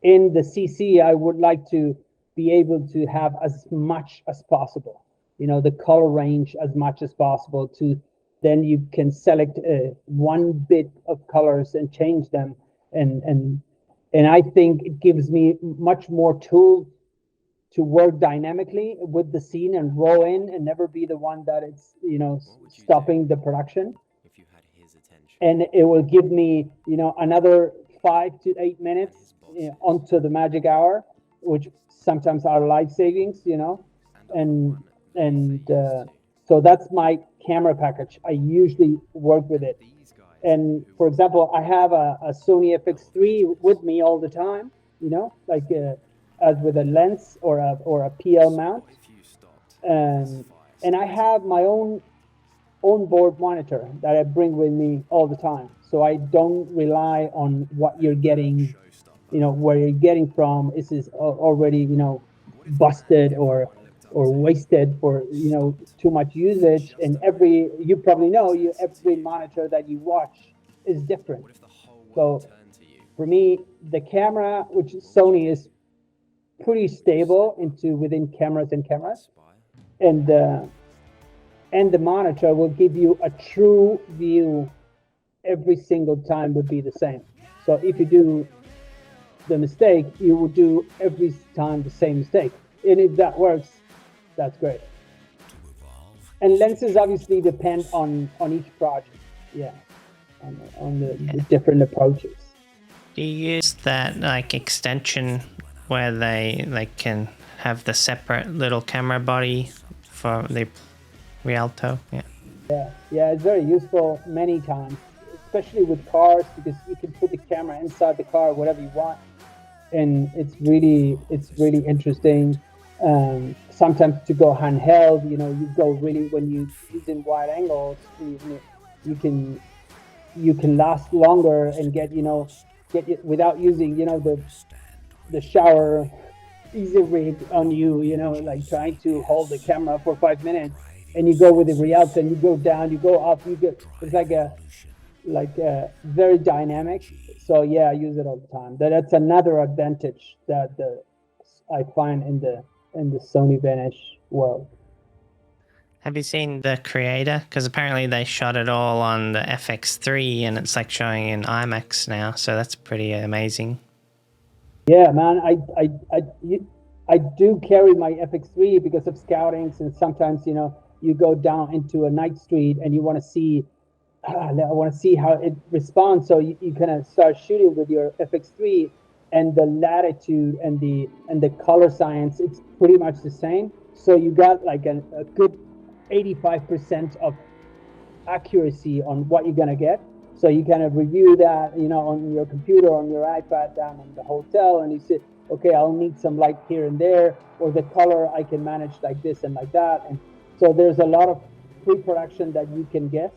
in the CC, I would like to be able to have as much as possible, you know, the color range as much as possible, to then you can select one bit of colors and change them, and I think it gives me much more tools to work dynamically with the scene and roll in and never be the one that it's, you know, stopping the production. If you had his attention. And it will give me, you know, another 5 to 8 minutes, you know, onto the magic hour, which sometimes are life savings, you know, and so that's my camera package. I usually work with it. And for example, I have a Sony FX3 with me all the time, you know, like as with a lens or a PL mount. And I have my own onboard monitor that I bring with me all the time. So I don't rely on what you're getting, you know, where you're getting from. Is this already, you know, busted or wasted for, you know, too much usage? And you probably know, every monitor that you watch is different. So for me, the camera, which Sony is pretty stable within cameras, and the monitor will give you a true view every single time, would be the same. So if you do the mistake, you will do every time the same mistake. And if that works, that's great. And lenses obviously depend on each project. Yeah, on the different approaches. Do you use that like extension where they can have the separate little camera body for the Rialto? Yeah, it's very useful many times, especially with cars, because you can put the camera inside the car, whatever you want, and it's really interesting. Sometimes to go handheld, you go really, when you using wide angles, you can last longer and get it without using the shower easy rig on you, like trying to hold the camera for 5 minutes, and you go with the Rialto and you go down, you go up, it's like a very dynamic. So yeah, I use it all the time. That's another advantage that I find in the Sony Vanish world. Have you seen the Creator? Because apparently they shot it all on the FX3 and it's like showing in IMAX now, so that's pretty amazing. Yeah, man, I do carry my FX3 because of scoutings, and sometimes you go down into a night street and you want to see I want to see how it responds. So you kind of start shooting with your FX3, and the latitude and the color science, it's pretty much the same. So you got like a good 85% of accuracy on what you're gonna get. So you kind of review that, on your computer, on your iPad, down in the hotel, and you say, okay, I'll need some light here and there, or the color I can manage like this and like that. And so there's a lot of pre-production that you can guess.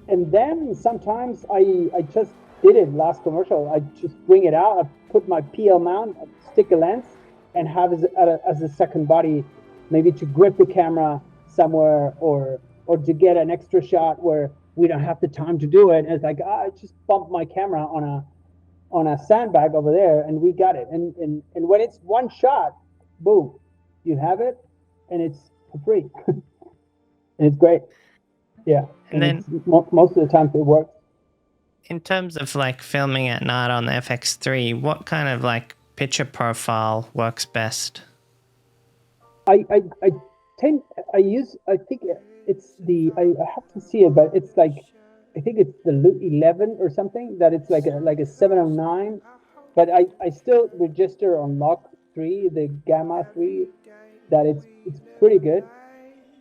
And then sometimes I just did it last commercial. I just bring it out, I put my PL mount, stick a lens, and have it as a second body, maybe to grip the camera somewhere, or to get an extra shot where we don't have the time to do it. And it's like, I just bumped my camera on a sandbag over there, and we got it. And when it's one shot, boom, you have it, and it's for free. And it's great. Yeah. And then most of the time it works. In terms of like filming at night on the FX3, what kind of like picture profile works best? I think it's I have to see it, but it's like, I think it's the Loop 11 or something, that it's like a 709, but I still register on Log 3, the Gamma 3, that it's pretty good.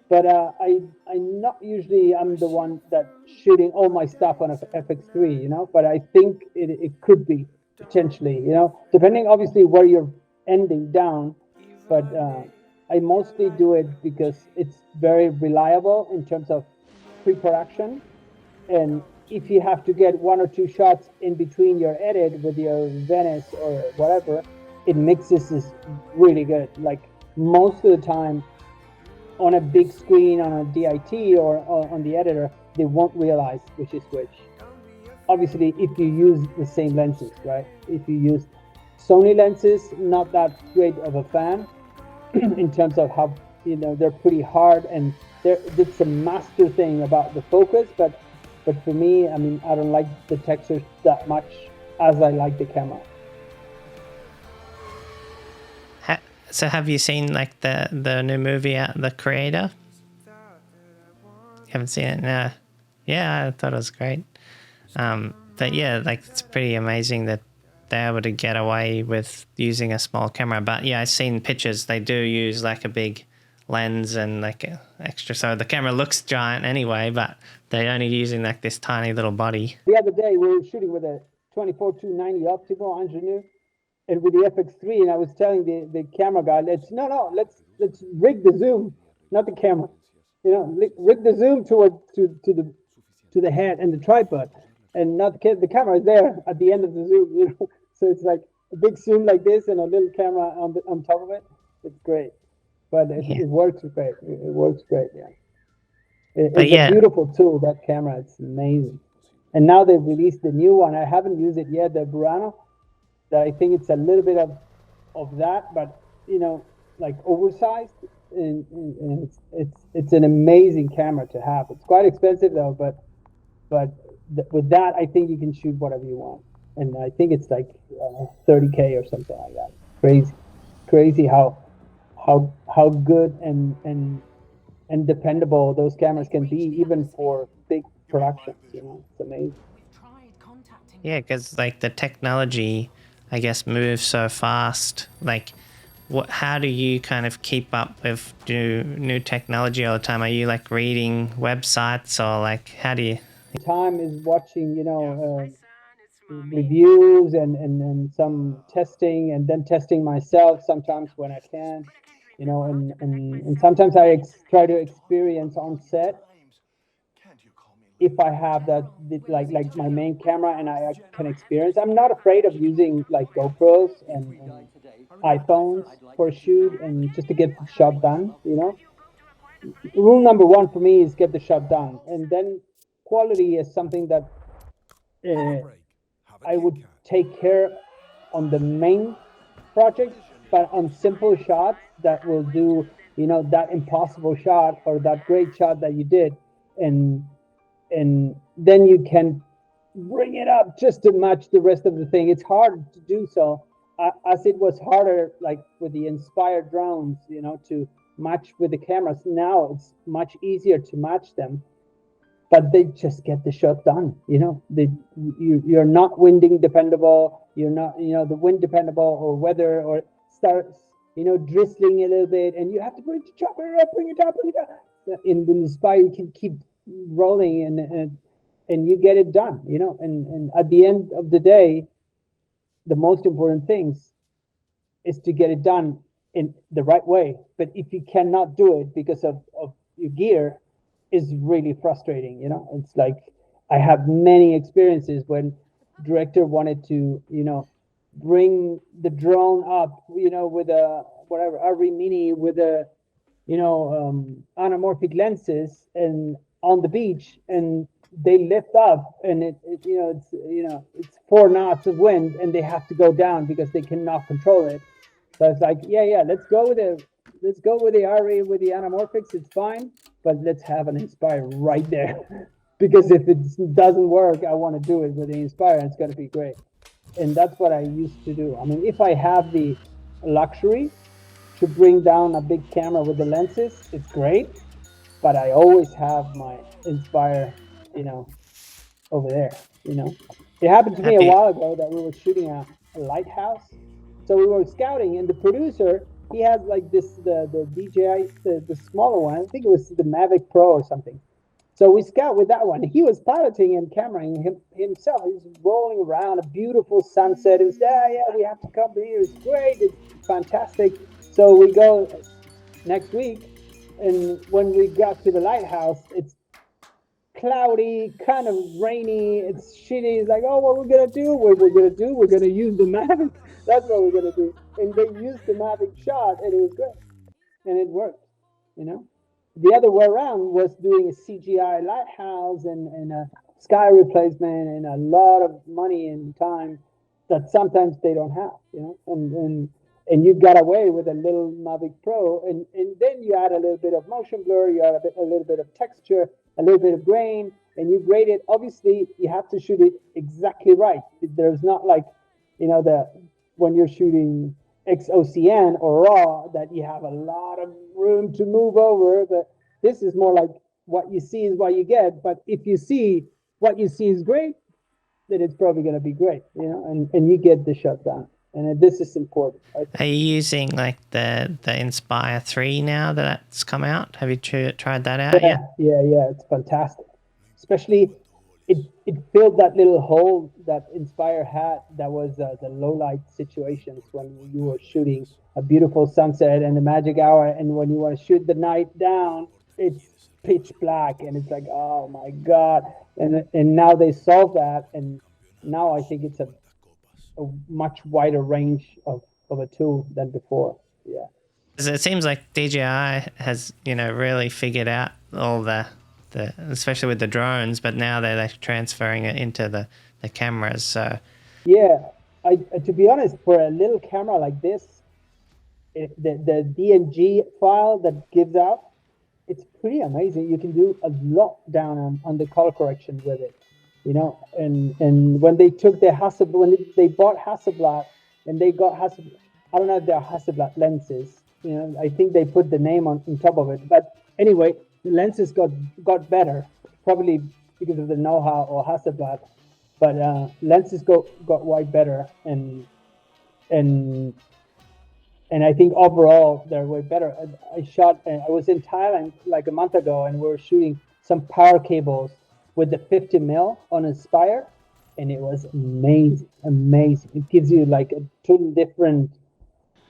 But I'm not usually, I'm the one that shooting all my stuff on a FX3, but I think it could be potentially, depending obviously where you're ending down. But I mostly do it because it's very reliable in terms of pre-production. And if you have to get one or two shots in between your edit with your Venice or whatever, it mixes this really good. Like most of the time, on a big screen, on a DIT or on the editor, they won't realize which is which. Obviously, if you use the same lenses, right? If you use Sony lenses, not that great of a fan in terms of how, they're pretty hard, and it's a master thing about the focus, but for me, I mean, I don't like the textures that much as I like the camera. So have you seen like the new movie, The Creator? You haven't seen it? No. Yeah, I thought it was great. But yeah, like it's pretty amazing that they're able to get away with using a small camera. But yeah, I've seen pictures. They do use like a big lens and like extra. So the camera looks giant anyway, but they're only using like this tiny little body. The other day we were shooting with a 24-290 optical engineer, and with the FX3, and I was telling the camera guy, let's rig the zoom, not the camera, rig the zoom to the head and the tripod, and not the camera is there at the end of the zoom, So it's like a big zoom like this and a little camera on top of it. It's great, but it works great. It works great, yeah. It's a beautiful tool, that camera. It's amazing. And now they've released the new one. I haven't used it yet, the Burano. That I think it's a little bit of that, but like oversized, and it's an amazing camera to have. It's quite expensive though, but with that, I think you can shoot whatever you want. and I think it's like 30K or something like that. Crazy how good and dependable those cameras can be, even for big productions. It's amazing. Yeah, because like the technology, I guess, moves so fast. Like, how do you kind of keep up with new technology all the time? Are you like reading websites, or like how do you? Time is watching, reviews and some testing, and then testing myself sometimes when I can, and sometimes I try to experience on set if I have that, like my main camera, and I can experience. I'm not afraid of using like GoPros and iPhones for a shoot, and just to get the shot done. Rule number one for me is get the shot done, and then quality is something that I would take care on the main project, but on simple shots that will do, that impossible shot or that great shot that you did, and then you can bring it up just to match the rest of the thing. It's hard to do so, as it was harder like with the Inspire drones, to match with the cameras. Now it's much easier to match them, but they just get the shot done. You're not winding dependable. You're not, the wind dependable, or weather, or starts, drizzling a little bit, and you have to bring the chopper up, bring it up. In the Inspire, you can keep rolling, and you get it done. And at the end of the day, the most important things is to get it done in the right way. But if you cannot do it because of your gear, is really frustrating. It's like, I have many experiences when director wanted to, bring the drone up, with a RE Mini with a, anamorphic lenses, and on the beach, and they lift up, and it's 4 knots of wind, and they have to go down because they cannot control it. So it's like, yeah, let's go with the RE with the anamorphics. It's fine, but let's have an Inspire right there. Because if it doesn't work, I want to do it with the Inspire, and it's going to be great. And that's what I used to do. I mean, if I have the luxury to bring down a big camera with the lenses, it's great. But I always have my Inspire, over there. It happened to me a while ago that we were shooting a lighthouse. So we were scouting, and the producer, he has like the DJI, the smaller one. I think it was the Mavic Pro or something. So we scout with that one. He was piloting and cameraing himself. He was rolling around a beautiful sunset. It was, we have to come here. It's great. It's fantastic. So we go next week, and when we got to the lighthouse, it's cloudy, kind of rainy. It's shitty. It's like, what we're gonna do? We're gonna use the Mavic. That's what we're gonna do. And they used the Mavic shot, and it was great, and it worked. The other way around was doing a CGI lighthouse and a sky replacement, and a lot of money and time that sometimes they don't have. And you got away with a little Mavic Pro, and then you add a little bit of motion blur, you add a little bit of texture, a little bit of grain, and you grade it. Obviously, you have to shoot it exactly right. There's not like, when you're shooting XOCN or RAW, that you have a lot of room to move over. But this is more like, what you see is what you get. But if you see what you see is great, then it's probably going to be great, and you get the shot done. And this is important. Are you using like the Inspire 3 now that's come out? Have you tried that out yet? Yeah, it's fantastic. Especially, it filled that little hole that Inspire had. That was the low light situations when you were shooting a beautiful sunset and the magic hour, and when you want to shoot the night down, it's pitch black, and it's like, oh my god. And now they solved that, and now I think it's a much wider range of a tool than before. Yeah. It seems like DJI has, really figured out all the especially with the drones, but now they're like transferring it into the cameras. So yeah, I to be honest, for a little camera like this, the DNG file that gives out, it's pretty amazing. You can do a lot down on the color correction with it. you know. And when they took their Hasselblad, when they bought Hasselblad, and they got Hasselblad, I don't know if they're Hasselblad lenses, you know. I think they put the name on top of it, but anyway, the lenses got better, probably because of the know-how or Hasselblad, but lenses got way better, and I think overall they're way better. I was in Thailand like a month ago, and we were shooting some power cables with the 50 mil on Inspire, and it was amazing. It gives you like a totally different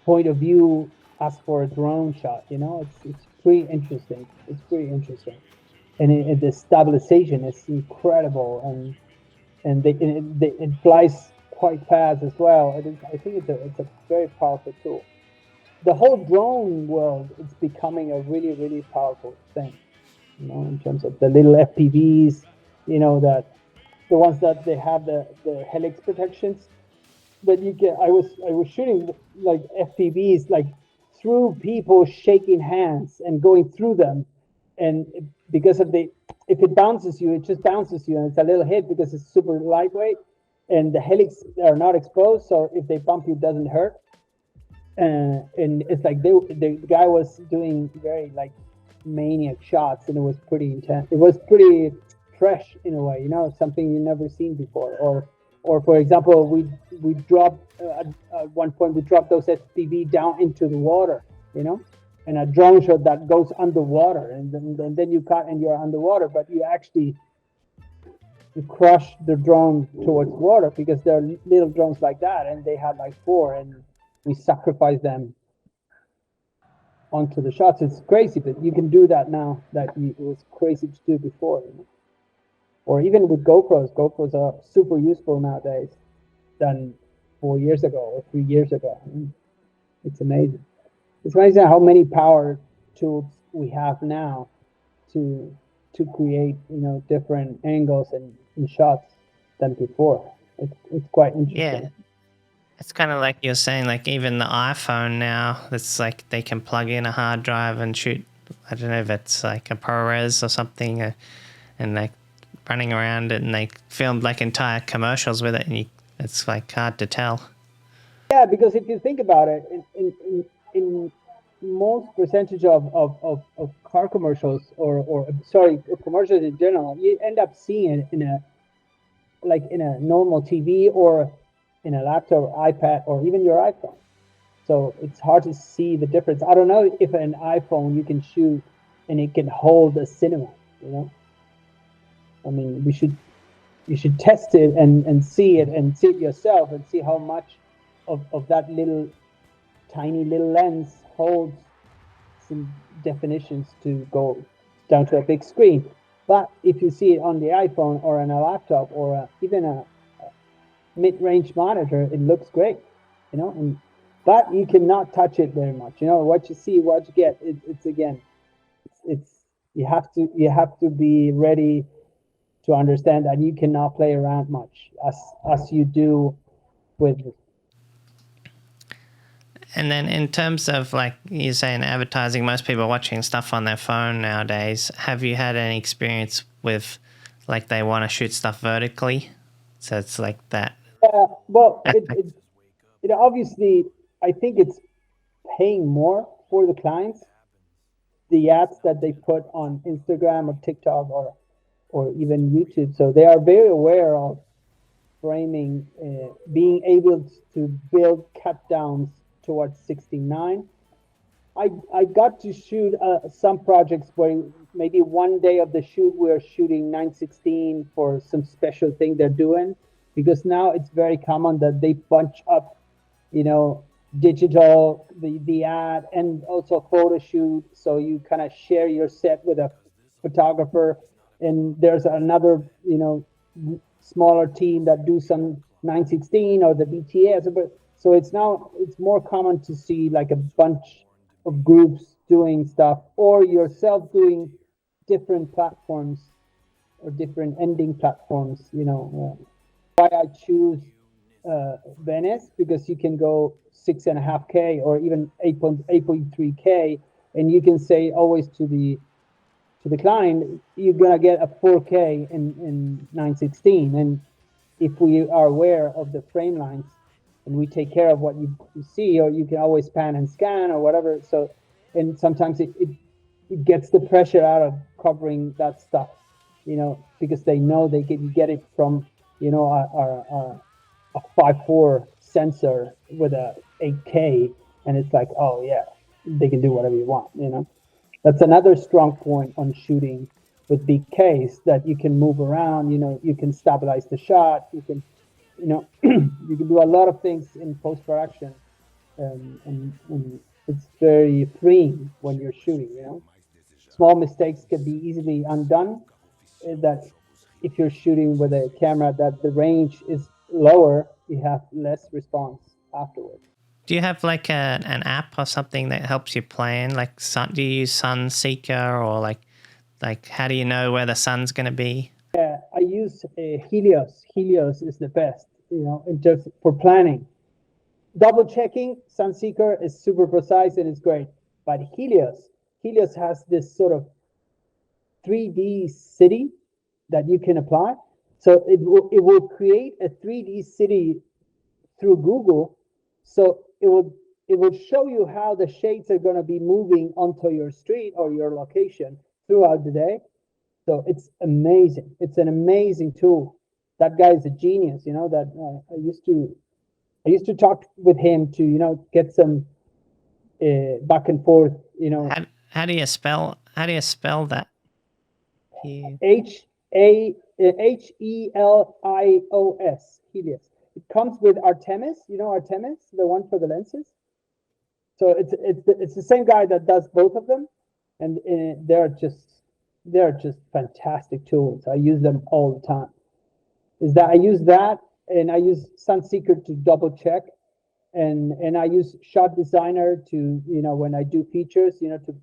point of view as for a drone shot, you know. It's pretty interesting. And the stabilization is incredible, and it flies quite fast as well. I think it's a very powerful tool. The whole drone world is becoming a really, really powerful thing, you know, in terms of the little FPVs, you know, that the ones that they have the helix protections that you get. I was shooting like FPVs like through people shaking hands and going through them, and because of if it bounces you, it just bounces you, and it's a little hit because it's super lightweight, and the helix are not exposed, so if they bump you, it doesn't hurt. And it's like the guy was doing very like maniac shots, and it was pretty intense. It was pretty fresh in a way, you know, something you've never seen before. Or for example, we dropped at one point we dropped those SPV down into the water, you know, and a drone shot that goes underwater, and then you cut and you're underwater, but you actually crush the drone towards water because there are little drones like that, and they had like 4, and we sacrifice them onto the shots. It's crazy, but you can do that now. It was crazy to do before, you know? Or even with GoPros. GoPros are super useful nowadays than 4 years ago or 3 years ago. It's amazing. It's amazing how many power tools we have now to create, you know, different angles and shots than before. It's quite interesting. Yeah. It's kind of like you're saying, like even the iPhone now, it's like they can plug in a hard drive and shoot, I don't know if it's like a ProRes or something, and like running around it, and they filmed like entire commercials with it, and it's like hard to tell. Yeah, because if you think about it, in most percentage of car commercials or sorry, commercials in general, you end up seeing it in a normal TV or in a laptop, iPad, or even your iPhone. So it's hard to see the difference. I don't know if an iPhone you can shoot and it can hold a cinema, you know. I mean, you should test it and see it yourself and see how much of that tiny little lens holds some definitions to go down to a big screen. But if you see it on the iPhone or on a laptop or even a mid-range monitor, it looks great, you know. But you cannot touch it very much, you know. What you see, what you get, it's you have to be ready to understand that you cannot play around much as you do with. And then in terms of, like you're saying, advertising, most people are watching stuff on their phone nowadays. Have you had any experience with, like, they want to shoot stuff vertically? So it's like that. Well, it obviously, I think it's paying more for the clients, the ads that they put on Instagram or TikTok or even YouTube. So they are very aware of framing, being able to build cut downs towards 16:9. I got to shoot some projects where maybe one day of the shoot we're shooting 9:16 for some special thing they're doing, because now it's very common that they bunch up, you know, digital, the ad, and also photo shoot. So you kind of share your set with a photographer, and there's another, you know, smaller team that do some 9:16 or the BTS. So it's more common to see like a bunch of groups doing stuff, or yourself doing different platforms or different ending platforms, you know. Why I choose Venice, because you can go 6.5K or even 8.3K, and you can say always to the to the client, you're gonna get a 4K in 916. And if we are aware of the frame lines and we take care of what you see, or you can always pan and scan or whatever. So, and sometimes it gets the pressure out of covering that stuff, because they know they can get it from, a 5.4 sensor with a 8K, and it's like, oh yeah, they can do whatever you want. That's another strong point on shooting with big Ks, that you can move around, you can stabilize the shot, you can you can do a lot of things in post-production, and it's very freeing when you're shooting. Small mistakes can be easily undone, that if you're shooting with a camera that the range is lower, you have less response afterwards. Do you have like an app or something that helps you plan? Like, do you use Sunseeker, or like how do you know where the sun's going to be? Yeah, I use Helios. Helios is the best, in just for planning. Double checking, Sunseeker is super precise and it's great. But Helios has this sort of 3D city that you can apply. So it will create a 3D city through Google. So it will show you how the shades are going to be moving onto your street or your location throughout the day. So it's amazing. It's an amazing tool. That guy is a genius. That I used to talk with him to get some back and forth. How do you spell that? Helios. Helios. It comes with Artemis. Artemis, the one for the lenses. So it's the same guy that does both of them, and they're just fantastic tools. I use them all the time. I use that, and I use Sunseeker to double check, and I use Shot Designer to when I do features, to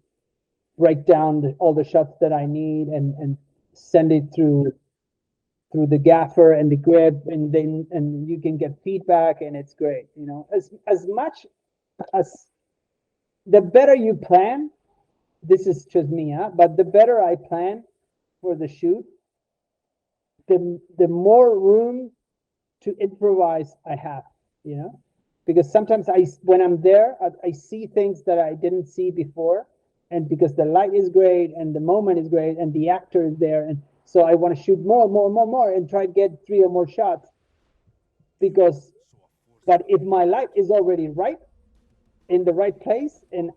break down all the shots that I need and send it through the gaffer and the grip, and you can get feedback, and it's great. As much as the better you plan, this is just me, but the better I plan for the shoot, the more room to improvise I have, because sometimes when I'm there, I see things that I didn't see before, and because the light is great and the moment is great and the actor is there, and so I want to shoot more and try to get 3 or more shots, but if my light is already right in the right place, and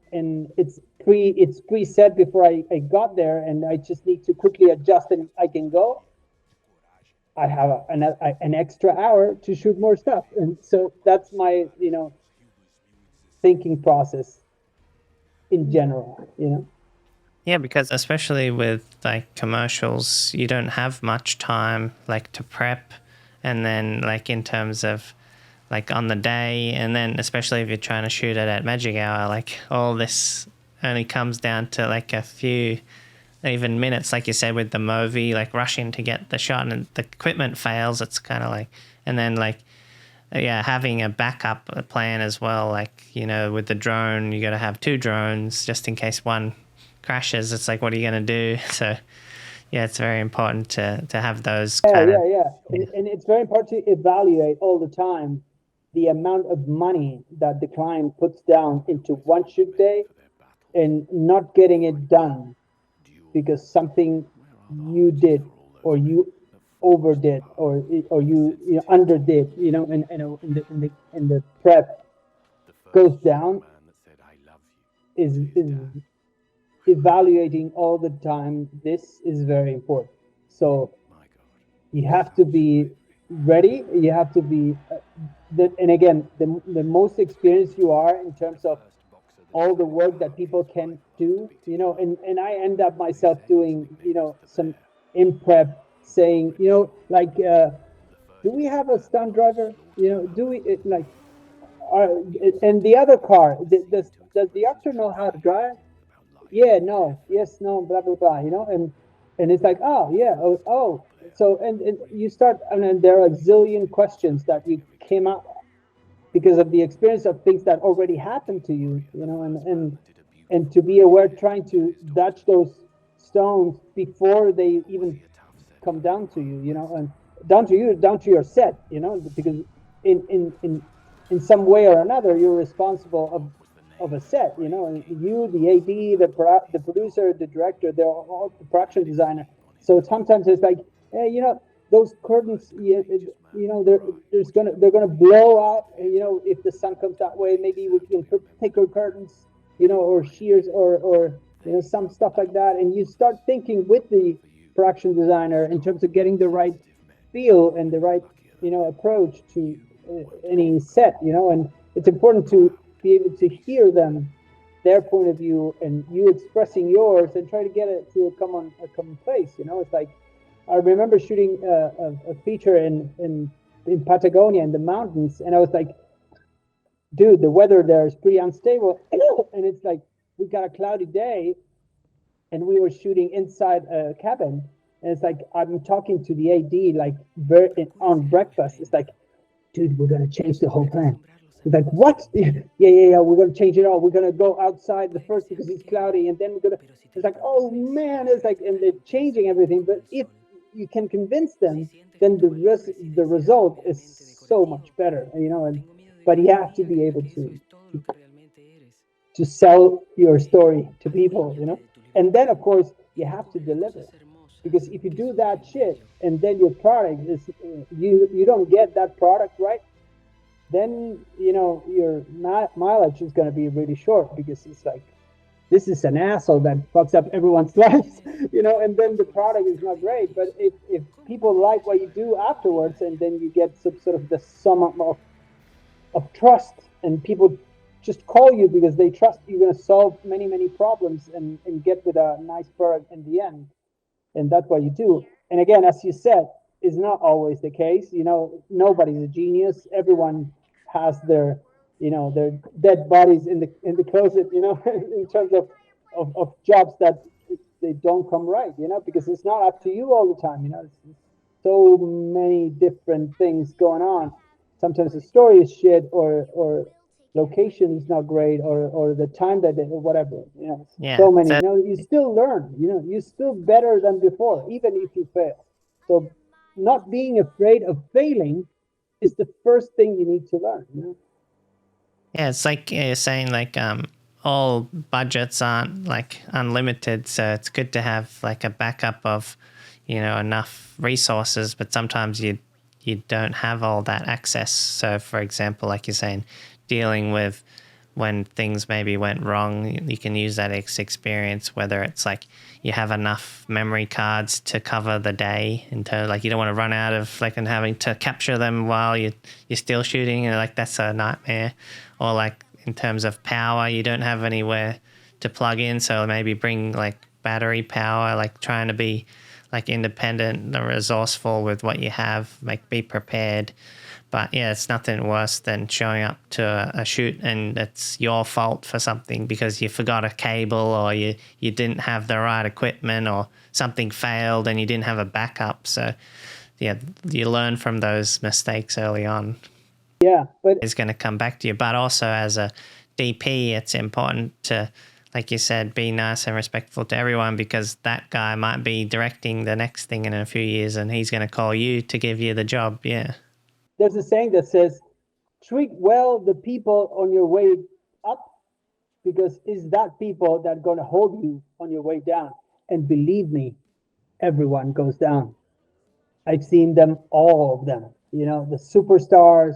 it's preset before I got there, and I just need to quickly adjust and I can go, I have an extra hour to shoot more stuff. And so that's my thinking process in general. Yeah, because especially with like commercials, you don't have much time like to prep, and then like in terms of like on the day, and then especially if you're trying to shoot it at magic hour, like all this only comes down to like a few even minutes, like you said, with the movie, like rushing to get the shot, and the equipment fails. It's kind of like, and then like, yeah, having a backup plan as well. Like, with the drone, you got to have 2 drones just in case one crashes. It's like, what are you going to do? So yeah, it's very important to have those kind of. Yeah. And it's very important to evaluate all the time the amount of money that the client puts down into one shoot day, and not getting it done because something you did, or you overdid, or you underdid, and the prep goes down, is evaluating all the time. This is very important. So you have to be ready. You have to be, and again, the most experienced you are in terms of all the work that people can do, and I end up myself doing, some in prep, saying, like, do we have a stunt driver? Do we and the other car, does the actor know how to drive? Yeah, no, yes, no, blah, blah, blah, and it's like, oh yeah, oh. So, and you start, and then there are a zillion questions that you came up because of the experience of things that already happened to you, and to be aware, trying to dodge those stones before they even come down to you, you know, and down to your set, you know, because in some way or another, you're responsible of a set, you know, and you, the AD, the producer, the director, they're all the production designer. So sometimes it's like, hey, you know, those curtains, you know, they're gonna blow out, you know, if the sun comes that way. Maybe we can put thicker curtains, you know, or shears, or you know, some stuff like that. And you start thinking with the production designer in terms of getting the right feel and the right, you know, approach to any set, you know. And it's important to be able to hear them, their point of view, and you expressing yours, and try to get it to a common place, you know. It's like, I remember shooting a feature in Patagonia in the mountains, and I was like, dude, the weather there is pretty unstable. And it's like, we got a cloudy day and we were shooting inside a cabin, and it's like, I'm talking to the AD like on breakfast. It's like, dude, we're gonna change the whole plan. It's like, what? Yeah, we're gonna change it all. We're gonna go outside the first because it's cloudy, and then we're gonna, it's like, oh man, it's like, and they're changing everything. But if you can convince them, then the result is so much better, you know. And but you have to be able to sell your story to people, you know. And then of course you have to deliver, because if you do that shit and then your product is you don't get that product right, then you know your mileage is going to be really short, because it's like, this is an asshole that fucks up everyone's lives, you know. And then the product is not great. But if people like what you do afterwards, and then you get some sort of the sum of trust, and people just call you because they trust you're going to solve many problems and get with a nice product in the end. And that's what you do. And again, as you said, is not always the case, you know. Nobody's a genius. Everyone has their, you know, their dead bodies in the closet, you know, in terms of jobs that they don't come right, you know, because it's not up to you all the time, you know. It's so many different things going on. Sometimes the story is shit, or location is not great, or the time that or whatever, you know. Yeah, so many, you know. You still learn, you know. You're still better than before, even if you fail. So not being afraid of failing is the first thing you need to learn, you know. Yeah, it's like you're saying, like all budgets aren't like unlimited, so it's good to have like a backup of, you know, enough resources. But sometimes you don't have all that access. So, for example, like you're saying, dealing with when things maybe went wrong, you can use that experience, whether it's like you have enough memory cards to cover the day, into like you don't want to run out of like and having to capture them while you're still shooting, and like that's a nightmare. Or like in terms of power, you don't have anywhere to plug in, so maybe bring like battery power, like trying to be like independent and resourceful with what you have, like be prepared. But yeah, it's nothing worse than showing up to a shoot and it's your fault for something because you forgot a cable, or you didn't have the right equipment, or something failed and you didn't have a backup. So yeah, you learn from those mistakes early on. Yeah, but It's going to come back to you. But also as a DP, it's important to, like you said, be nice and respectful to everyone, because that guy might be directing the next thing in a few years and he's going to call you to give you the job. Yeah. there's a saying that says, treat well the people on your way up, because it's that people that are going to hold you on your way down. And believe me, everyone goes down. I've seen them, all of them, you know, the superstars,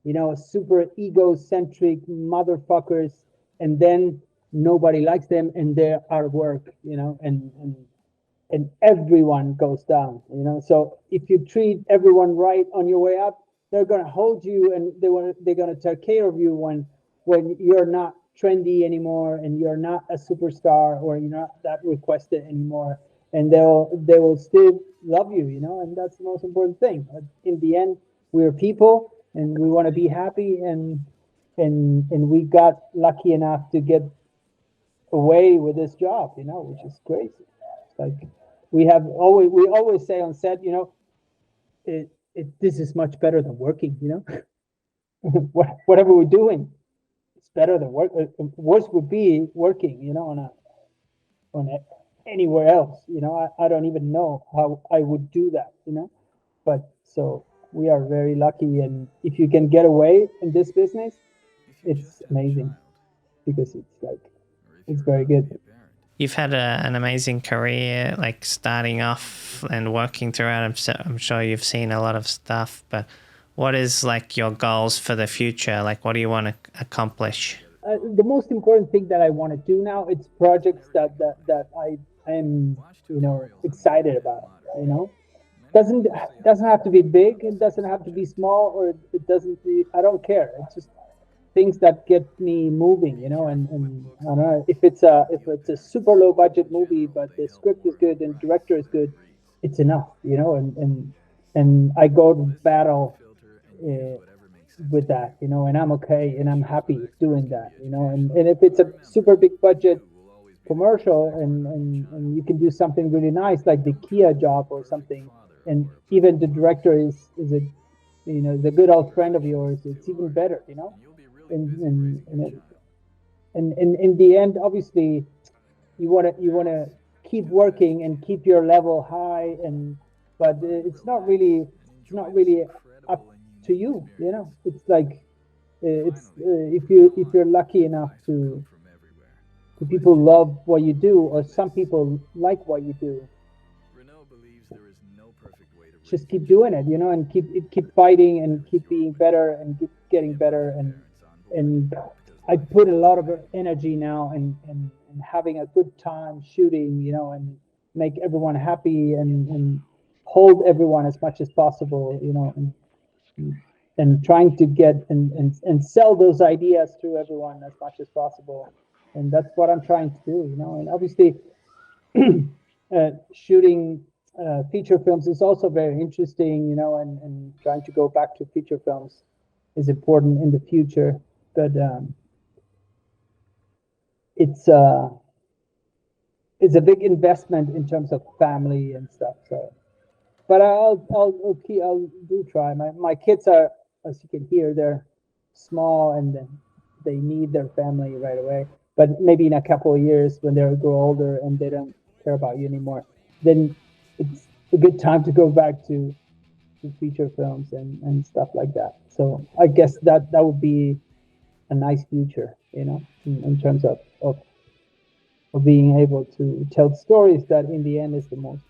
you know, super egocentric motherfuckers, and then nobody likes them and their artwork, you know, and everyone goes down, you know. So if you treat everyone right on your way up, they're going to hold you, and they're going to take care of you when you're not trendy anymore, and you're not a superstar, or you're not that requested anymore, and they will still love you, you know. And that's the most important thing. But in the end, we're people, and we want to be happy, and we got lucky enough to get away with this job, you know, which is crazy. It's like we always say on set, you know, this is much better than working, you know. Whatever we're doing, it's better than work. Worse would be working, you know, on anywhere else. I don't even know how I would do that. But so we are very lucky, and if you can get away in this business, it's amazing because it's very good. You've had an amazing career, like starting off and working throughout. I'm sure you've seen a lot of stuff, but what is like your goals for the future? Like, what do you want to accomplish? The most important thing that I want to do now, it's projects that I am excited about. Doesn't have to be big, it doesn't have to be small, or it doesn't be, I don't care. It's just things that get me moving, and I don't know if it's a super low budget movie, but the script is good and director is good, it's enough, and I go to battle with that, and I'm okay and I'm happy doing that, and if it's a super big budget commercial and you can do something really nice like the Kia job or something, and even the director is a the good old friend of yours, it's even better, and in the end, obviously, you want to keep working and keep your level high, but it's not really up to you. It's like if you're lucky enough to people love what you do, or some people like what you do, just keep doing it, and keep fighting and keep being better and keep getting better, and I put a lot of energy now in having a good time shooting, and make everyone happy and hold everyone as much as possible, and trying to get and sell those ideas to everyone as much as possible. And that's what I'm trying to do, and obviously shooting feature films is also very interesting, and trying to go back to feature films is important in the future. But it's a big investment in terms of family and stuff. So, but I'll do try. My kids are, as you can hear, they're small and they need their family right away. But maybe in a couple of years when they grow older and they don't care about you anymore, then it's a good time to go back to feature films and stuff like that. So I guess that would be a nice future, in terms of being able to tell stories that in the end is the most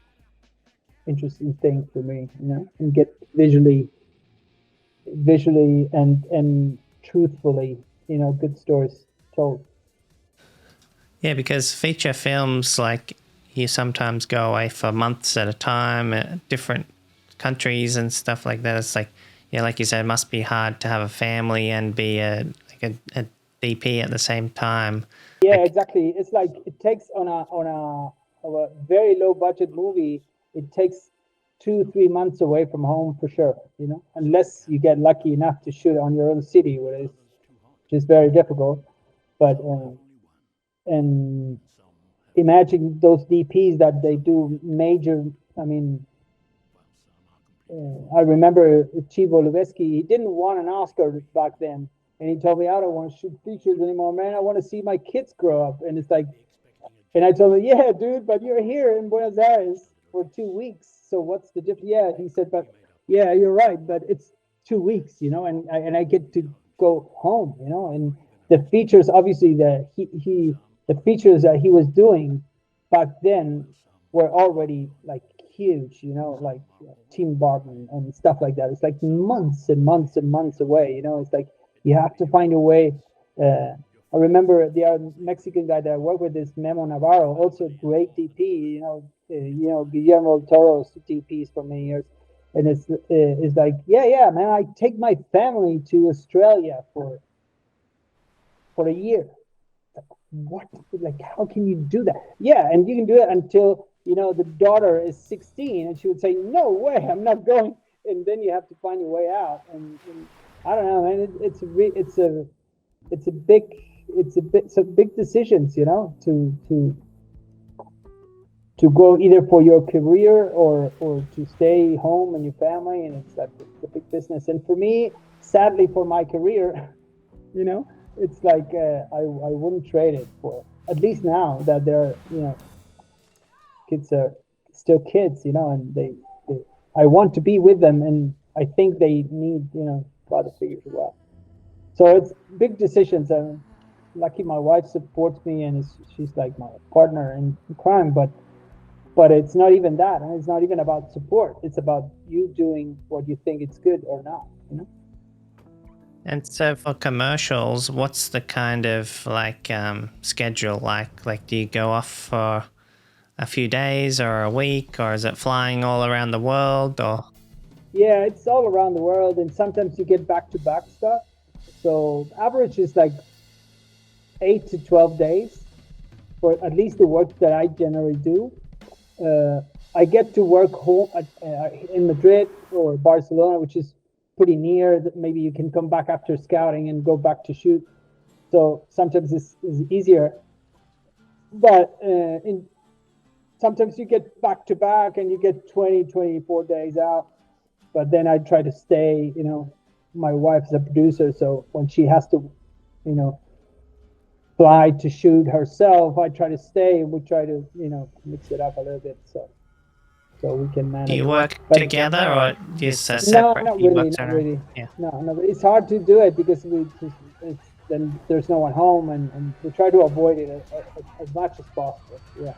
interesting thing for me, and get visually and truthfully, good stories told. Yeah, because feature films, like, you sometimes go away for months at a time at different countries and stuff like that. It's like, yeah, like you said, it must be hard to have a family and be a DP at the same time. Yeah, exactly. It's like it takes on a very low budget movie, it takes 2-3 months away from home for sure, unless you get lucky enough to shoot on your own city, which is very difficult. But and imagine those DPs that they do major. I mean, I remember Chivo Lubeski, he didn't want an Oscar back then, and he told me, I don't want to shoot features anymore, man. I want to see my kids grow up. And it's like, and I told him, yeah, dude, but you're here in Buenos Aires for 2 weeks, so what's the difference? Yeah, he said, but yeah, you're right, but it's 2 weeks, and I get to go home, and the features, obviously, the features that he was doing back then were already like huge, like Tim Burton and stuff like that. It's like months and months and months away, it's like you have to find a way. I remember the Mexican guy that I work with is Memo Navarro, also great DP, Guillermo del Toro's DPs for many years. And it's like, yeah, man, I take my family to Australia for a year. What? Like, how can you do that? Yeah, and you can do it until the daughter is 16, and she would say, "No way, I'm not going." And then you have to find your way out. And I don't know, man. It's a big decisions, to go either for your career or to stay home and your family, and it's a big business. And for me, sadly, for my career, it's like I wouldn't trade it for, at least now that they're kids are still kids, you know, and I want to be with them, and I think they need, you know, father figures as well. So it's big decisions. I'm lucky my wife supports me, and she's like my partner in crime, but it's not even that, and it's not even about support. It's about you doing what you think it's good or not, you know? And so for commercials, what's the kind of like schedule like? Like, do you go off for a few days or a week, or is it flying all around the world, or? Yeah, it's all around the world, and sometimes you get back-to-back stuff. So average is like 8 to 12 days for at least the work that I generally do. I get to work home in Madrid or Barcelona, which is pretty near. Maybe you can come back after scouting and go back to shoot. So sometimes it's easier. But sometimes you get back to back and you get 20, 24 days out. But then I try to stay, you know, my wife's a producer. So when she has to, you know, fly to shoot herself, I try to stay, and we try to, you know, mix it up a little bit. So we can manage. Do you work together or just separate? No, not really. Yeah. No, it's hard to do it because then there's no one home, and we try to avoid it as much as possible. Yeah,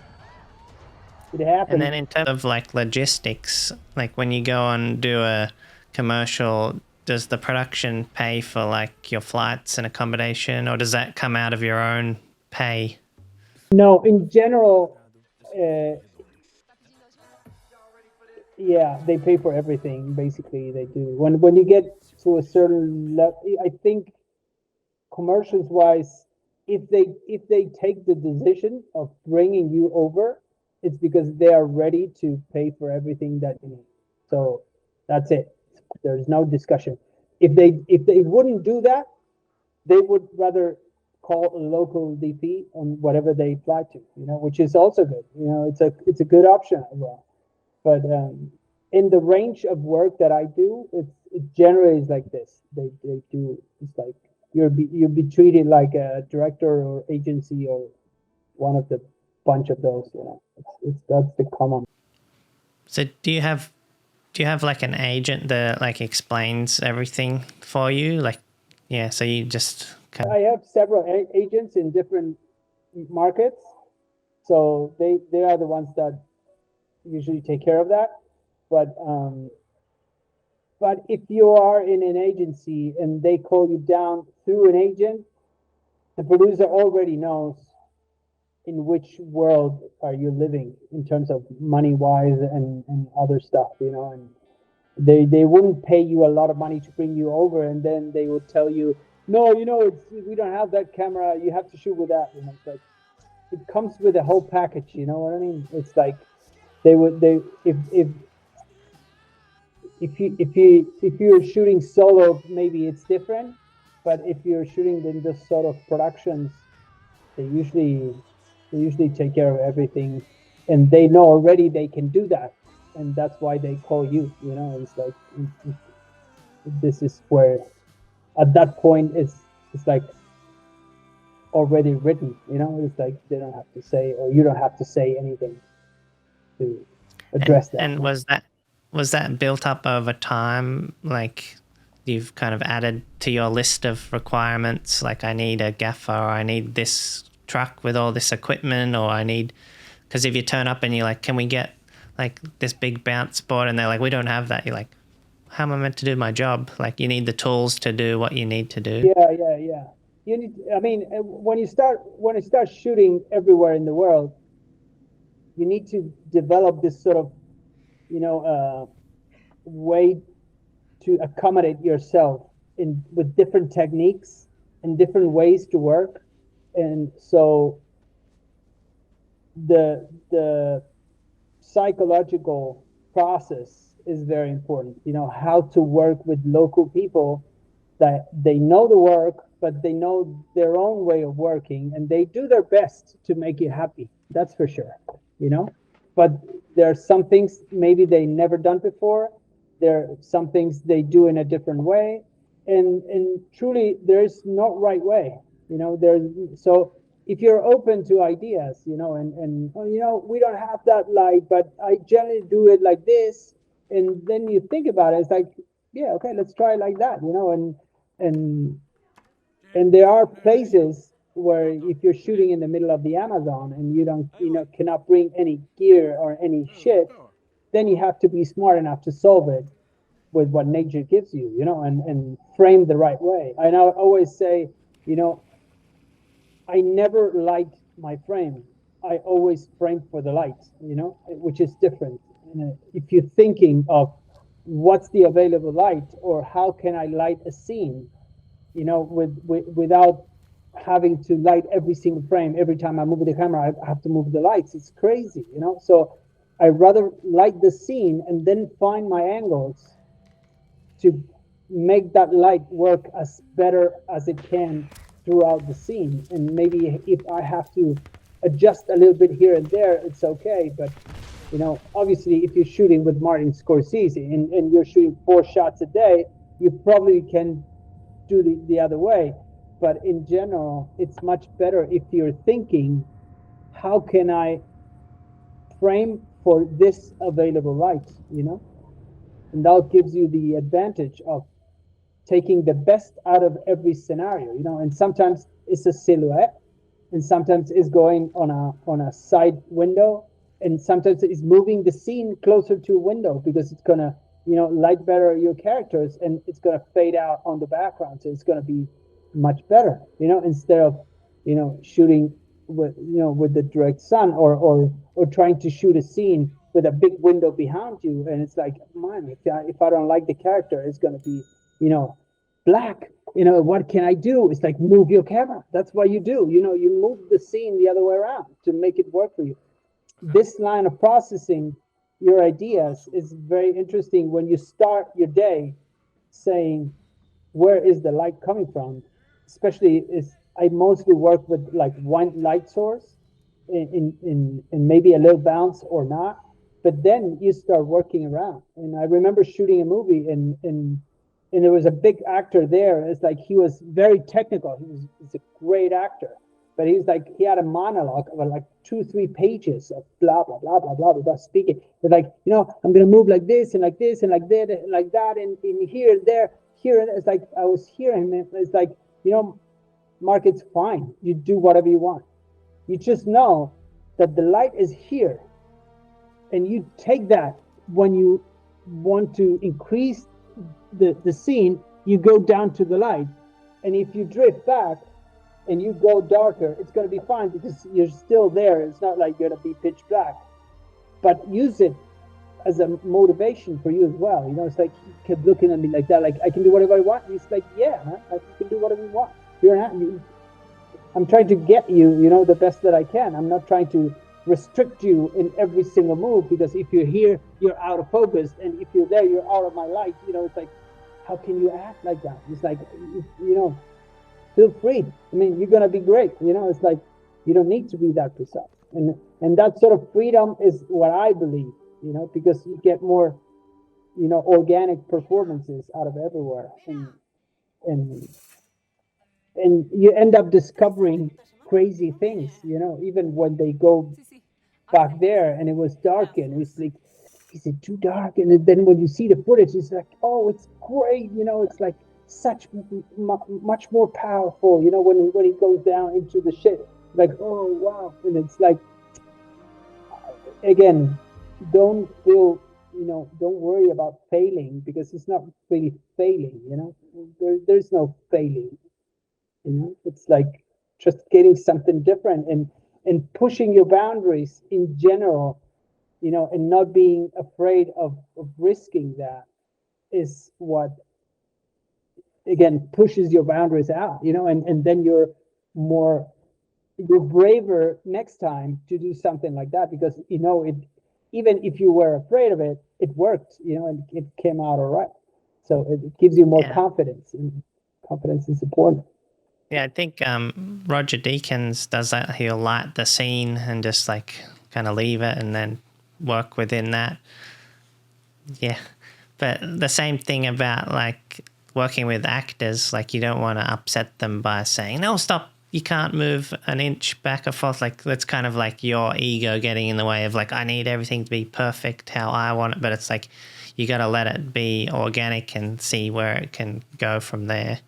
it happens. And then in terms of like logistics, like when you go and do a commercial, does the production pay for like your flights and accommodation, or does that come out of your own pay? No, in general, yeah, they pay for everything. Basically, they do. When you get to a certain level, I think commercials wise, if they take the decision of bringing you over, it's because they are ready to pay for everything that you need. So that's it. There's no discussion. If they wouldn't do that, they would rather call a local DP on whatever they apply to, you know, which is also good. You know, it's a good option as well. But in the range of work that I do, it generally is like this. They do, it's like you'll be treated like a director or agency or one of the bunch of those, you know. That's the common. So do you have like an agent that like explains everything for you? Like, yeah, so you just kind of... I have several agents in different markets, so they are the ones that usually take care of that. But if you are in an agency and they call you down through an agent, the producer already knows in which world are you living in terms of money wise and other stuff, you know, and they wouldn't pay you a lot of money to bring you over, and then they would tell you, no, you know, we don't have that camera, you have to shoot with that. You know, it's like, it comes with a whole package, you know what I mean? It's like if you're shooting solo, maybe it's different, but if you're shooting in this sort of productions, they usually take care of everything, and they know already they can do that, and that's why they call you. You know, it's like this is where at that point it's like already written. You know, it's like they don't have to say, or you don't have to say anything to address that. And was that built up over time? Like, you've kind of added to your list of requirements, like I need a gaffer, or I need this truck with all this equipment, or I need... Because if you turn up and you're like, can we get like this big bounce board, and they're like, we don't have that, you're like, how am I meant to do my job? Like, you need the tools to do what you need to do. Yeah. You need, I mean, when you start shooting everywhere in the world, you need to develop this sort of, you know, way to accommodate yourself with different techniques and different ways to work. And so the psychological process is very important. You know, how to work with local people that they know the work, but they know their own way of working, and they do their best to make you happy. That's for sure, you know. But there are some things maybe they never done before. There are some things they do in a different way, and truly there's no right way. You know, so if you're open to ideas, and oh, we don't have that light, but I generally do it like this, and then you think about it, it's like, yeah, okay, let's try it like that, and and there are places where if you're shooting in the middle of the Amazon and you don't, cannot bring any gear or any shit, then you have to be smart enough to solve it with what nature gives you, and frame the right way. I always say, I never light my frame. I always frame for the light, which is different. If you're thinking of what's the available light or how can I light a scene, without having to light every single frame. Every time I move the camera, I have to move the lights. It's crazy, So I rather light the scene and then find my angles to make that light work as better as it can throughout the scene. And maybe if I have to adjust a little bit here and there, it's okay. But obviously, if you're shooting with Martin Scorsese and you're shooting 4 shots a day, you probably can do the other way. But in general, it's much better if you're thinking, how can I frame for this available light, and that gives you the advantage of taking the best out of every scenario, and sometimes it's a silhouette, and sometimes it's going on a side window, and sometimes it's moving the scene closer to a window because it's gonna light better your characters, and it's gonna fade out on the background, so it's gonna be much better, instead of shooting with the direct sun, or trying to shoot a scene with a big window behind you, and it's like, man, if I don't like the character, it's gonna be black. What can I do? It's like, move your camera. That's what you do. You move the scene the other way around to make it work for you. This line of processing your ideas is very interesting when you start your day saying, where is the light coming from? Especially I mostly work with like one light source in maybe a little bounce or not, but then you start working around. And I remember shooting a movie and there was a big actor there. It's like he was very technical. He's a great actor, but he had a monologue of like 2-3 pages of blah blah blah blah blah blah speaking. But like, I'm gonna move like this and like this and like that and like that, and in here and there here, and it's like I was hearing him. It's like, Mark, it's fine. You do whatever you want. You just know that the light is here, and you take that when you want to increase the scene, you go down to the light, and if you drift back and you go darker, it's going to be fine because you're still there. It's not like you're going to be pitch black, but use it as a motivation for you as well. It's like he kept looking at me like that, like, I can do whatever I want. And he's like, yeah, man, I can do whatever you want. I'm trying to get you, the best that I can. I'm not trying to restrict you in every single move, because if you're here, you're out of focus, and if you're there, you're out of my light. It's like, how can you act like that? It's like, feel free. I mean, you're gonna be great. It's like, you don't need to be that precise, and that sort of freedom is what I believe. Because you get more, organic performances out of everywhere, and you end up discovering crazy things. Even when they go back there and it was dark, and it's like, is it too dark? And then when you see the footage, it's like, oh, it's great. It's like such much more powerful. When it goes down into the shit, like, oh wow. And it's like, again, don't feel, don't worry about failing, because it's not really failing. There's no failing. It's like just getting something different and pushing your boundaries in general, and not being afraid of risking that is what, again, pushes your boundaries out, and then you're braver next time to do something like that, because, it, even if you were afraid of it, it worked, and it came out all right. So it gives you more confidence, and confidence is important. Yeah, I think Roger Deakins does that. He'll light the scene and just like kind of leave it and then work within that. Yeah, but the same thing about like working with actors, like you don't want to upset them by saying, no, stop you can't move an inch back or forth. Like that's kind of like your ego getting in the way of like, I need everything to be perfect how I want it. But it's like you got to let it be organic and see where it can go from there.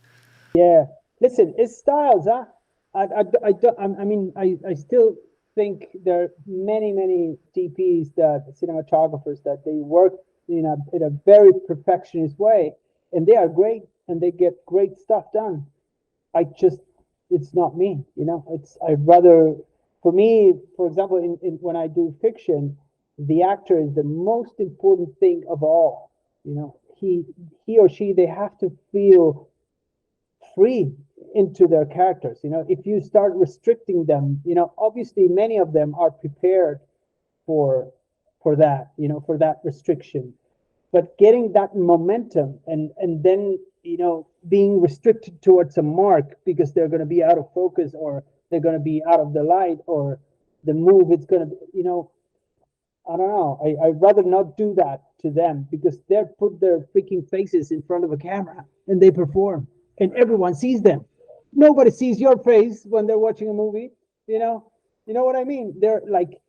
Yeah, listen, it's styles, huh? I still think there are many DPs, cinematographers, that they work in a very perfectionist way, and they are great and they get great stuff done. It's not me, I'd rather, for me, for example, when I do fiction, the actor is the most important thing of all. He or she, they have to feel free into their characters. If you start restricting them, obviously many of them are prepared for that, for that restriction. But getting that momentum and then, being restricted towards a mark because they're going to be out of focus, or they're going to be out of the light, or the move, it's going to be, I don't know. I'd rather not do that to them, because they're put their freaking faces in front of a camera and they perform and everyone sees them. Nobody sees your face when they're watching a movie, you know what I mean? They're like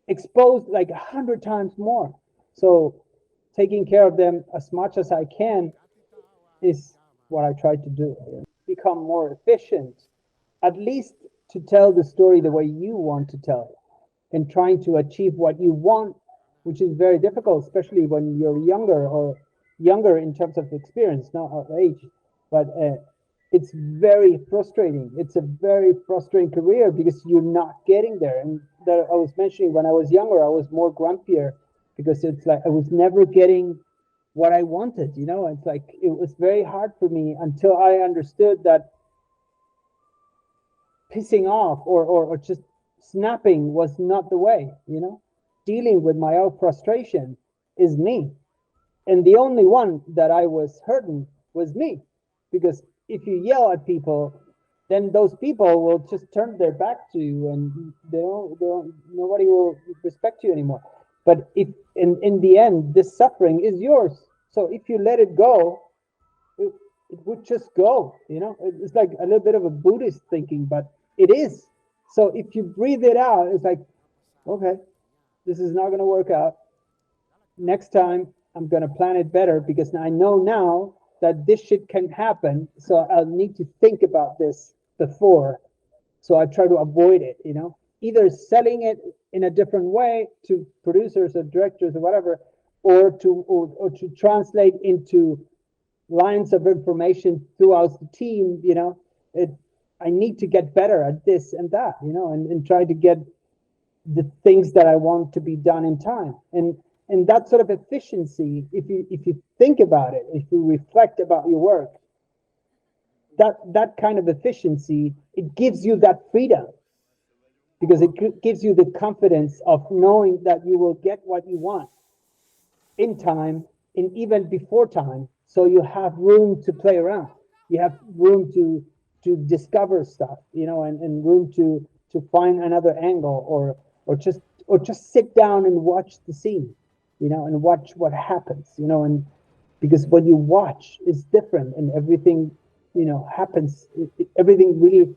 exposed like 100 times more. So taking care of them as much as I can is what I try to do. Become more efficient, at least to tell the story the way you want to tell it, and trying to achieve what you want, which is very difficult, especially when you're younger in terms of experience, not of age. But it's very frustrating. It's a very frustrating career because you're not getting there. And that I was mentioning, when I was younger, I was more grumpier because it's like I was never getting what I wanted. It's like it was very hard for me until I understood that pissing off or just snapping was not the way. Dealing with my own frustration is me, and the only one that I was hurting was me, because if you yell at people, then those people will just turn their back to you, and nobody will respect you anymore. But if in the end, this suffering is yours, so if you let it go, it would just go. It's like a little bit of a Buddhist thinking, but it is. So if you breathe it out, it's like, okay, this is not going to work out. Next time, I'm going to plan it better, because I know now that this shit can happen. So I'll need to think about this before. So I try to avoid it, either selling it in a different way to producers or directors or whatever, or to translate into lines of information throughout the team. I need to get better at this and that, and try to get the things that I want to be done in time. And that sort of efficiency, if you think about it, if you reflect about your work, that kind of efficiency, it gives you that freedom, because it gives you the confidence of knowing that you will get what you want in time, and even before time. So you have room to play around. You have room to discover stuff, and room to find another angle, or just sit down and watch the scene, and watch what happens, and because when you watch, it's different, and everything, happens. Everything really,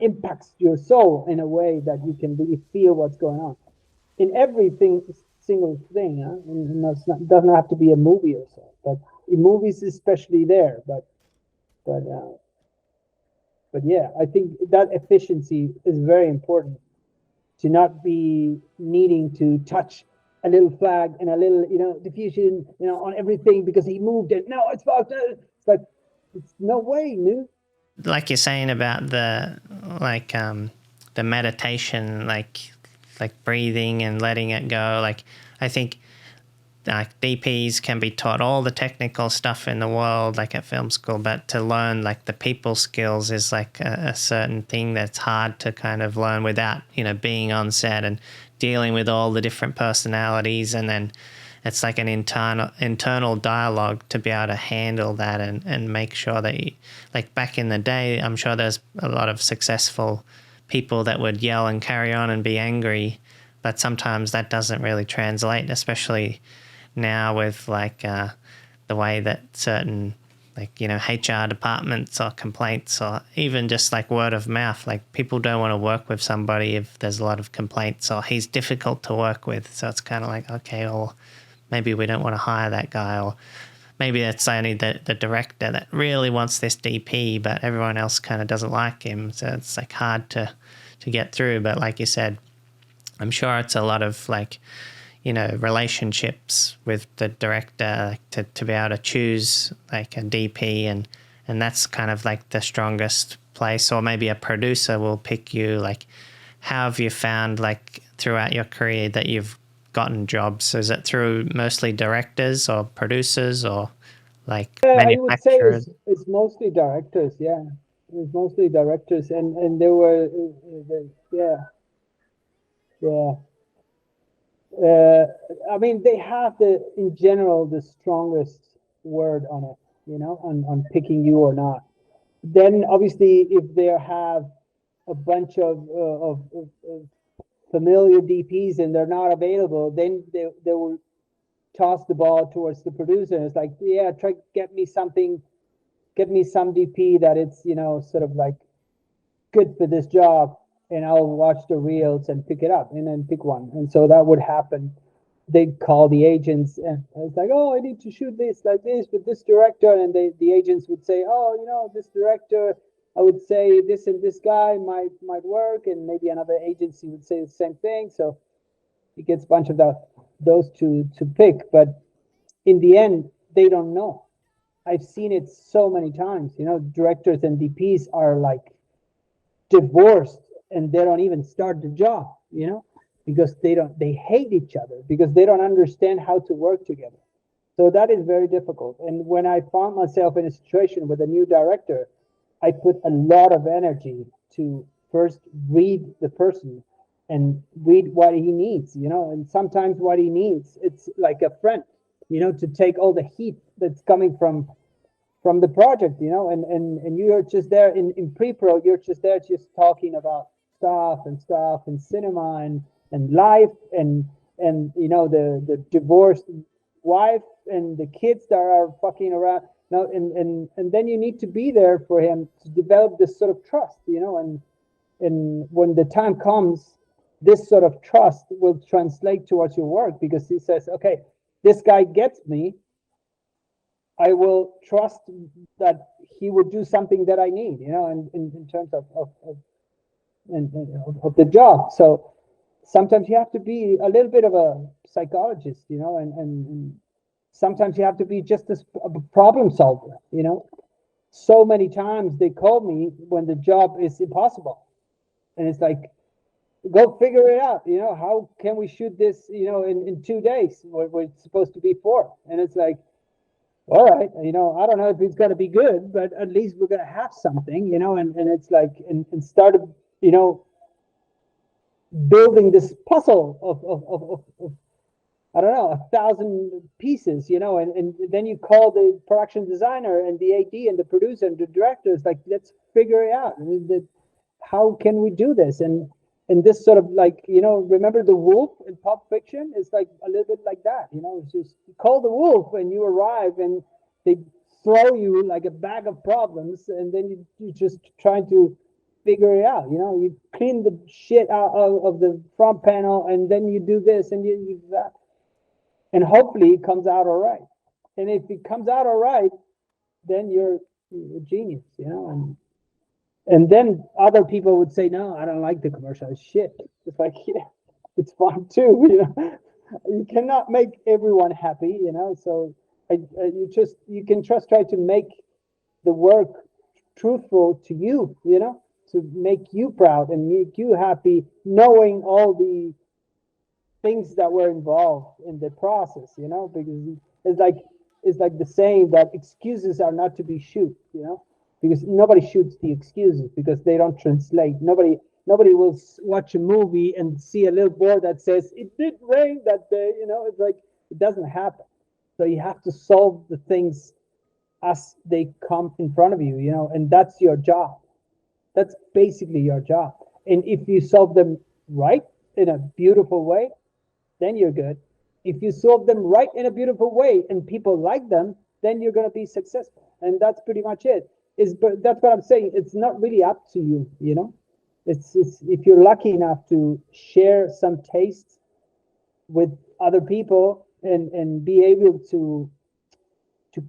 impacts your soul in a way that you can really feel what's going on in everything, single thing. And it doesn't have to be a movie or so, but in movies especially there. But yeah, I think that efficiency is very important, to not be needing to touch a little flag and a little, diffusion, on everything because he moved it. No, it's fucked. It's like, it's no way, dude. Like you're saying about the meditation, like breathing and letting it go. Like I think like DPs can be taught all the technical stuff in the world, like at film school, but to learn like the people skills is like a certain thing that's hard to kind of learn without, being on set and dealing with all the different personalities. And then it's like an internal dialogue to be able to handle that and make sure that you, like back in the day, I'm sure there's a lot of successful people that would yell and carry on and be angry, but sometimes that doesn't really translate, especially now with like the way that certain like, you know, HR departments or complaints, or even just like word of mouth. Like, people don't want to work with somebody if there's a lot of complaints, or he's difficult to work with. So it's kind of like, okay, well, maybe we don't want to hire that guy, or maybe it's only the director that really wants this DP, but everyone else kind of doesn't like him. So it's like hard to get through. But like you said, I'm sure it's a lot of like, you know, relationships with the director, like to be able to choose like a DP, and that's kind of like the strongest place. Or maybe a producer will pick you. Like, how have you found like throughout your career that you've gotten jobs? Is it through mostly directors or producers, or like I would say manufacturers? it's mostly directors. Yeah, it's mostly directors, and there were yeah. I mean, they have in general, the strongest word on it, you know, on picking you or not. Then obviously, if they have a bunch of familiar DPs and they're not available, then they will toss the ball towards the producer. And it's like, yeah, try get me some DP that it's, you know, sort of like good for this job, and I'll watch the reels and pick it up and then pick one. And so that would happen. They'd call the agents, and it's like, oh, I need to shoot this like this with this director. And the agents would say, oh, you know, this director, I would say this and this guy might work. And maybe another agency would say the same thing. So he gets a bunch of those two to pick. But in the end, they don't know. I've seen it so many times. You know, directors and DPs are like divorced, and they don't even start the job, you know, because they hate each other, because they don't understand how to work together. So that is very difficult. And when I found myself in a situation with a new director, I put a lot of energy to first read the person and read what he needs, you know. And sometimes what he needs, it's like a friend, you know, to take all the heat that's coming from the project, you know. And you're just there in pre-pro, you're just there just talking about stuff and cinema and life and you know, the divorced wife and the kids that are fucking around now, and then you need to be there for him to develop this sort of trust, you know. And when the time comes, this sort of trust will translate towards your work, because he says, okay, this guy gets me, I will trust that he will do something that I need, you know, in terms of the job. So sometimes you have to be a little bit of a psychologist, you know, and sometimes you have to be just a problem solver, you know. So many times they call me when the job is impossible, and it's like, go figure it out, you know. How can we shoot this, you know, in 2 days when it's supposed to be 4? And it's like, all right, you know, I don't know if it's going to be good, but at least we're going to have something, you know. And it's like, and started, you know, building this puzzle of I don't know, 1,000 pieces, you know. And then you call the production designer and the AD and the producer and the director. It's like, let's figure it out. How can we do this? And this sort of like, you know, remember the wolf in Pulp Fiction? It's like a little bit like that, you know. It's just, you call the wolf and you arrive, and they throw you like a bag of problems, and then you just trying to figure it out, you know. You clean the shit out of the front panel, and then you do this and you do that, and hopefully it comes out all right. And if it comes out all right, then you're a genius, you know. And then other people would say, no, I don't like the commercial, it's shit. It's like, yeah, it's fun too, you know. You cannot make everyone happy, you know. So you can just try to make the work truthful to you, you know, to make you proud and make you happy, knowing all the things that were involved in the process, you know. Because it's like the saying that excuses are not to be shoot, you know. Because nobody shoots the excuses, because they don't translate. Nobody will watch a movie and see a little board that says it did rain that day, you know. It's like, it doesn't happen. So you have to solve the things as they come in front of you, you know. And that's your job. That's basically your job. And if you solve them right in a beautiful way, then you're good. If you solve them right in a beautiful way and people like them, then you're going to be successful. And that's pretty much it. But that's what I'm saying. It's not really up to you, you know. It's if you're lucky enough to share some taste with other people and be able to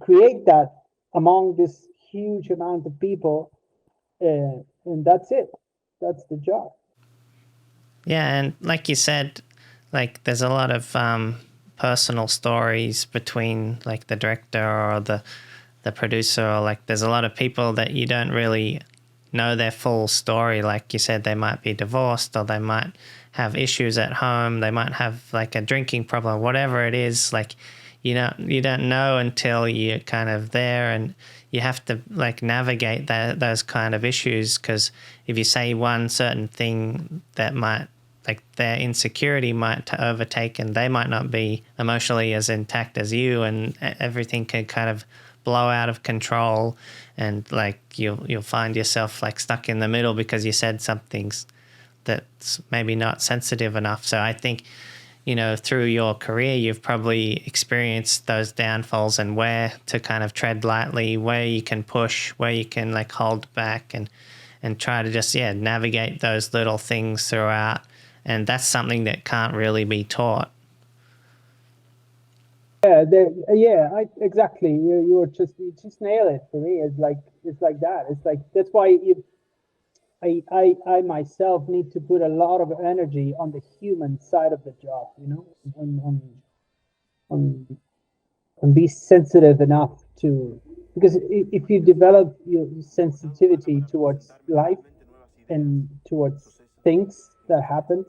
create that among this huge amount of people, and that's it. That's the job. Yeah, and like you said, like there's a lot of personal stories between like the director or the producer, or like there's a lot of people that you don't really know their full story. Like you said, they might be divorced, or they might have issues at home, they might have like a drinking problem, whatever it is. Like you don't know until you're kind of there, and you have to like navigate those kind of issues, because if you say one certain thing, that might, like their insecurity might overtake, and they might not be emotionally as intact as you, and everything can kind of blow out of control, and like you'll find yourself like stuck in the middle because you said something that's maybe not sensitive enough. So I think, you know, through your career, you've probably experienced those downfalls and where to kind of tread lightly, where you can push, where you can like hold back, and try to just, navigate those little things throughout. And that's something that can't really be taught. Yeah, exactly. You just nail it for me. It's like that. It's like, that's why I myself need to put a lot of energy on the human side of the job, you know, on be sensitive enough to, because if you develop your sensitivity towards life and towards things that happen,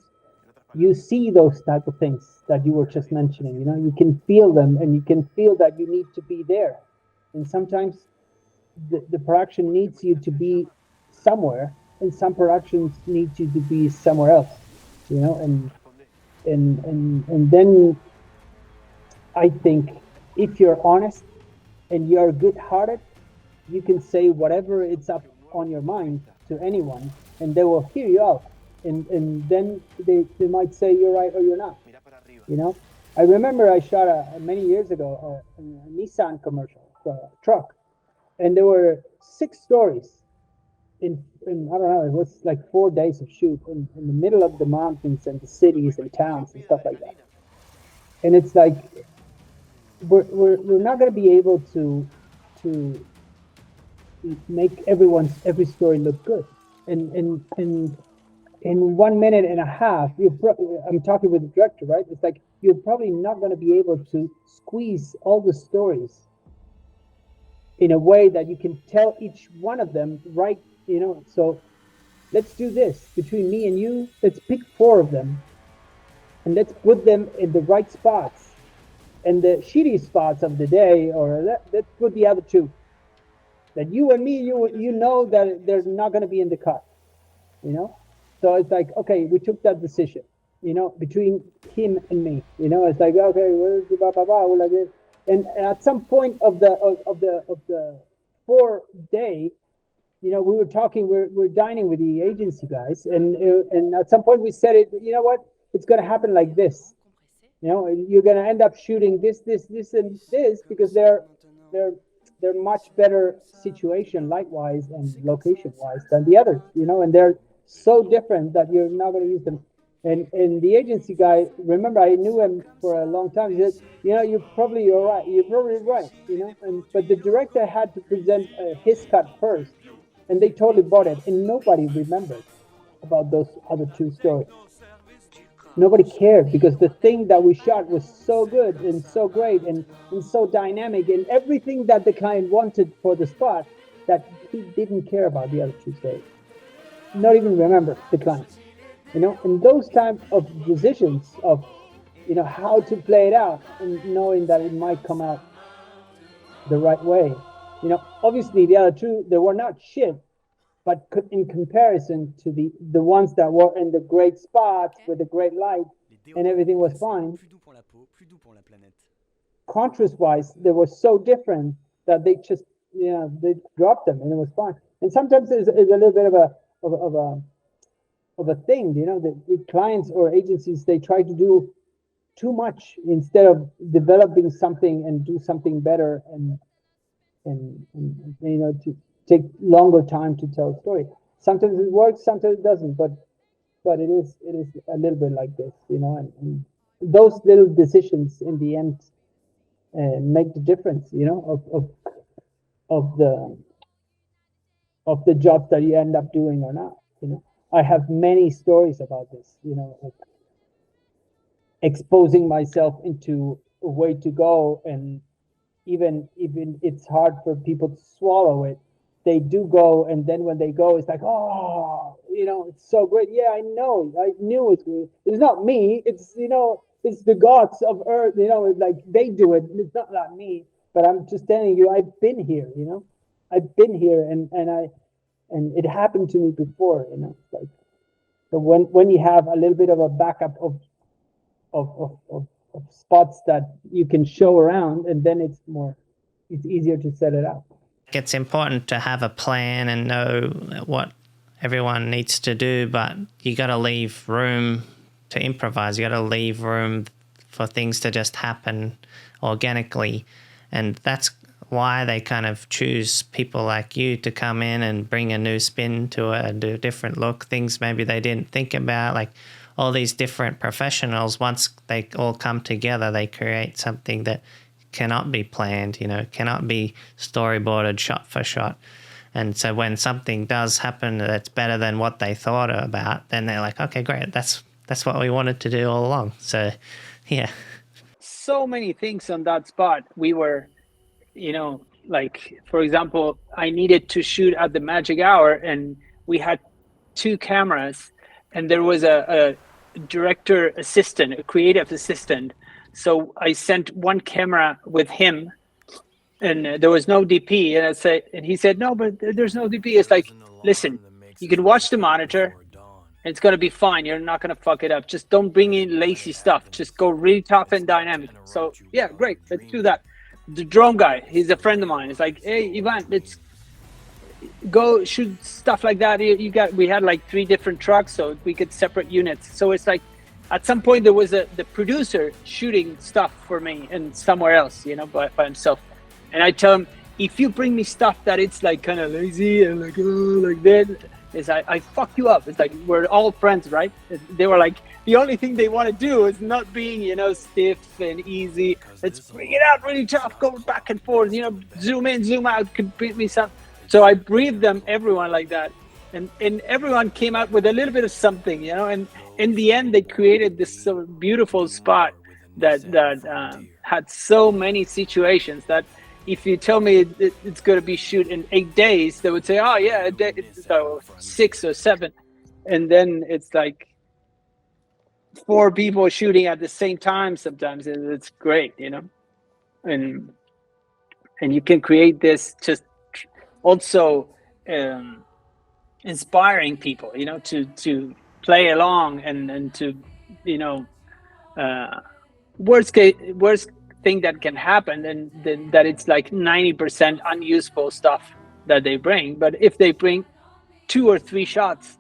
you see those type of things that you were just mentioning, you know, you can feel them, and you can feel that you need to be there. And sometimes the production needs you to be somewhere, and some productions need you to be somewhere else, you know, and then I think if you're honest and you're good-hearted, you can say whatever it's up on your mind to anyone, and they will hear you out. And then they might say you're right or you're not, you know. I remember I shot many years ago a Nissan commercial, truck, and there were 6 stories in I don't know, it was like 4 days of shoot in the middle of the mountains and the cities and towns and stuff like that. And it's like we're not going to be able to make every story look good. And in 1 minute and a half, I'm talking with the director, right? It's like you're probably not going to be able to squeeze all the stories in a way that you can tell each one of them, right? You know, so let's do this between me and you. Let's pick 4 of them, and let's put them in the right spots, and the shitty spots of the day, or let's put the other 2 that you and me, you know that they're not going to be in the cut, you know. So it's like, okay, we took that decision, you know, between him and me, you know. It's like, okay, where's the blah blah blah, like this. And at some point of the 4 day, you know, we were talking, we're dining with the agency guys, and at some point we said it, you know what, it's going to happen like this, you know, you're going to end up shooting this and this, because they're much better situation light-wise and location-wise than the others, you know, and they're so different that you're not going to use them. And the agency guy, remember, I knew him for a long time. He said, you know, you're probably right, you know. But the director had to present his cut first, and they totally bought it, and nobody remembered about those other 2 stories. Nobody cared, because the thing that we shot was so good and so great and so dynamic, and everything that the client wanted for the spot, that he didn't care about the other 2 stories. Not even remember the client, you know. And those type of decisions of, you know, how to play it out, and knowing that it might come out the right way, you know. Obviously the other 2, they were not shit, but in comparison to the ones that were in the great spots with the great light and everything was fine, contrast-wise, they were so different that they just, you know, they dropped them and it was fine. And sometimes it's a little bit of a thing, you know, the clients or agencies, they try to do too much instead of developing something and do something better. and you know, to take longer time to tell a story. Sometimes it works, sometimes it doesn't, but it is a little bit like this, you know, and those little decisions in the end make the difference, you know, of the jobs that you end up doing or not, you know. I have many stories about this, you know, like exposing myself into a way to go, and even it's hard for people to swallow it. They do go, and then when they go, it's like, oh, you know, it's so great. Yeah, I know, I knew it. It's not me. It's, you know, it's the gods of Earth. You know, it's like they do it. It's not me. But I'm just telling you, I've been here. You know, I've been here, and it happened to me before. You know, it's like, so when you have a little bit of a backup of spots that you can show around, and then it's easier to set it up. It's important to have a plan and know what everyone needs to do, but you got to leave room to improvise. You got to leave room for things to just happen organically, and that's why they kind of choose people like you to come in and bring a new spin to it and do a different look, things maybe they didn't think about. Like all these different professionals, once they all come together, they create something that cannot be planned, you know, cannot be storyboarded shot for shot. And so when something does happen that's better than what they thought about, then they're like, okay, great, that's what we wanted to do all along. So yeah, so many things on that spot. We were, you know, like, for example, I needed to shoot at the magic hour, and we had 2 cameras, and there was a director assistant, a creative assistant. So I sent one camera with him, and there was no DP. And I said, and he said, no, but there's no DP. It's like, listen, you can watch the monitor, and it's gonna be fine. You're not gonna fuck it up. Just don't bring in lazy stuff. Just go really tough and dynamic. So yeah, great, let's do that. The drone guy, he's a friend of mine. It's like, hey, Ivan, let's go shoot stuff like that. We had like 3 different trucks, so we could separate units. So it's like, at some point there was the producer shooting stuff for me and somewhere else, you know, by himself. And I tell him, if you bring me stuff that it's like kind of lazy and like, oh, like that, is I fuck you up. It's like, we're all friends, right? They were like, the only thing they want to do is not being, you know, stiff and easy. Let's bring it out really tough, go back and forth, you know, zoom in, zoom out, could beat me some. So I briefed them, everyone like that. And everyone came out with a little bit of something, you know, and in the end, they created this so beautiful spot that had so many situations that if you tell me it's going to be shoot in 8 days, they would say, oh yeah, it's 6 or 7. And then it's like 4 people shooting at the same time sometimes. It's great, you know, and you can create this just also inspiring people, you know, to play along and to, you know, worst thing that can happen, and then that it's like 90% unuseful stuff that they bring. But if they bring 2 or 3 shots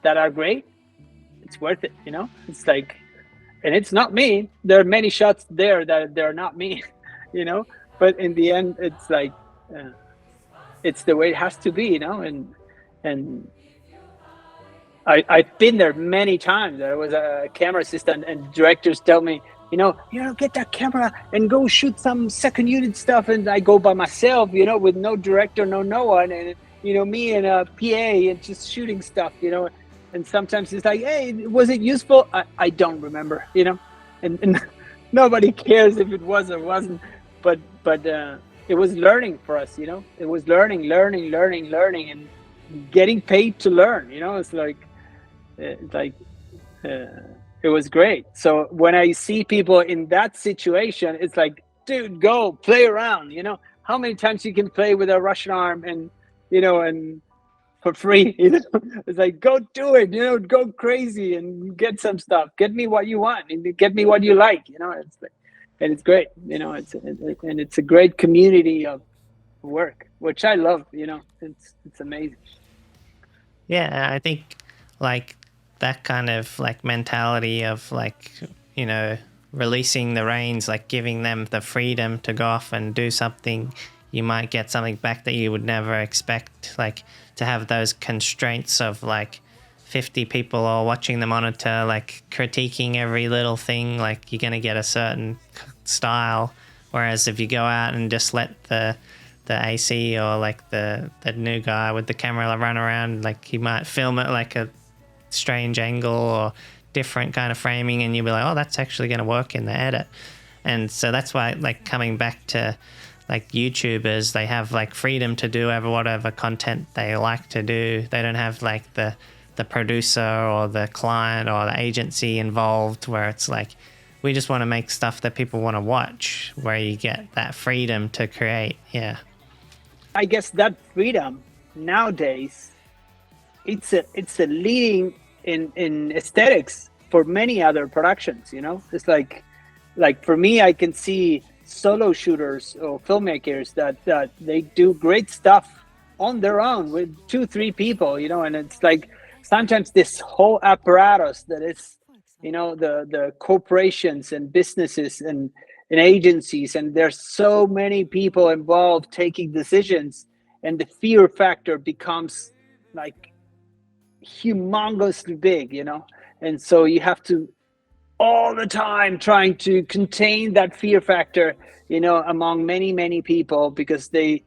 that are great, it's worth it, you know. It's like, and it's not me. There are many shots there that they're not me, you know. But in the end, it's like it's the way it has to be, you know. And I've been there many times. There was a camera assistant, and directors tell me, you know, get that camera and go shoot some second unit stuff. And I go by myself, you know, with no director, no one, and you know, me and a PA and just shooting stuff, you know. And sometimes it's like, hey, was it useful? I don't remember, you know, and nobody cares if it was or wasn't. But it was learning for us, you know. It was learning, and getting paid to learn, you know. It's like it was great. So when I see people in that situation, it's like, dude, go play around, you know. How many times you can play with a Russian arm and, you know, and for free, you know. It's like, go do it, you know, go crazy and get some stuff. Get me what you want and get me what you like, you know. It's like, and it's great, you know. It's a great community of work, which I love, you know. It's amazing. Yeah, I think like that kind of like mentality of like, you know, releasing the reins, like giving them the freedom to go off and do something you might get something back that you would never expect, like to have those constraints of like 50 people all watching the monitor, like critiquing every little thing, like you're going to get a certain style. Whereas if you go out and just let the AC or like the new guy with the camera run around, like he might film it like a strange angle or different kind of framing, and you'll be like, oh, that's actually going to work in the edit. And so that's why, like, coming back to like YouTubers, they have like freedom to do whatever content they like to do. They don't have like the producer or the client or the agency involved, where it's like, we just want to make stuff that people want to watch, where you get that freedom to create. Yeah. I guess that freedom nowadays, it's a leading in aesthetics for many other productions, you know. It's like for me, I can see solo shooters or filmmakers that they do great stuff on their own with 2-3 people, you know. And it's like sometimes this whole apparatus that is, you know, the corporations and businesses and agencies, and there's so many people involved taking decisions, and the fear factor becomes like humongously big, you know. And so you have to all the time trying to contain that fear factor, you know, among many people, because they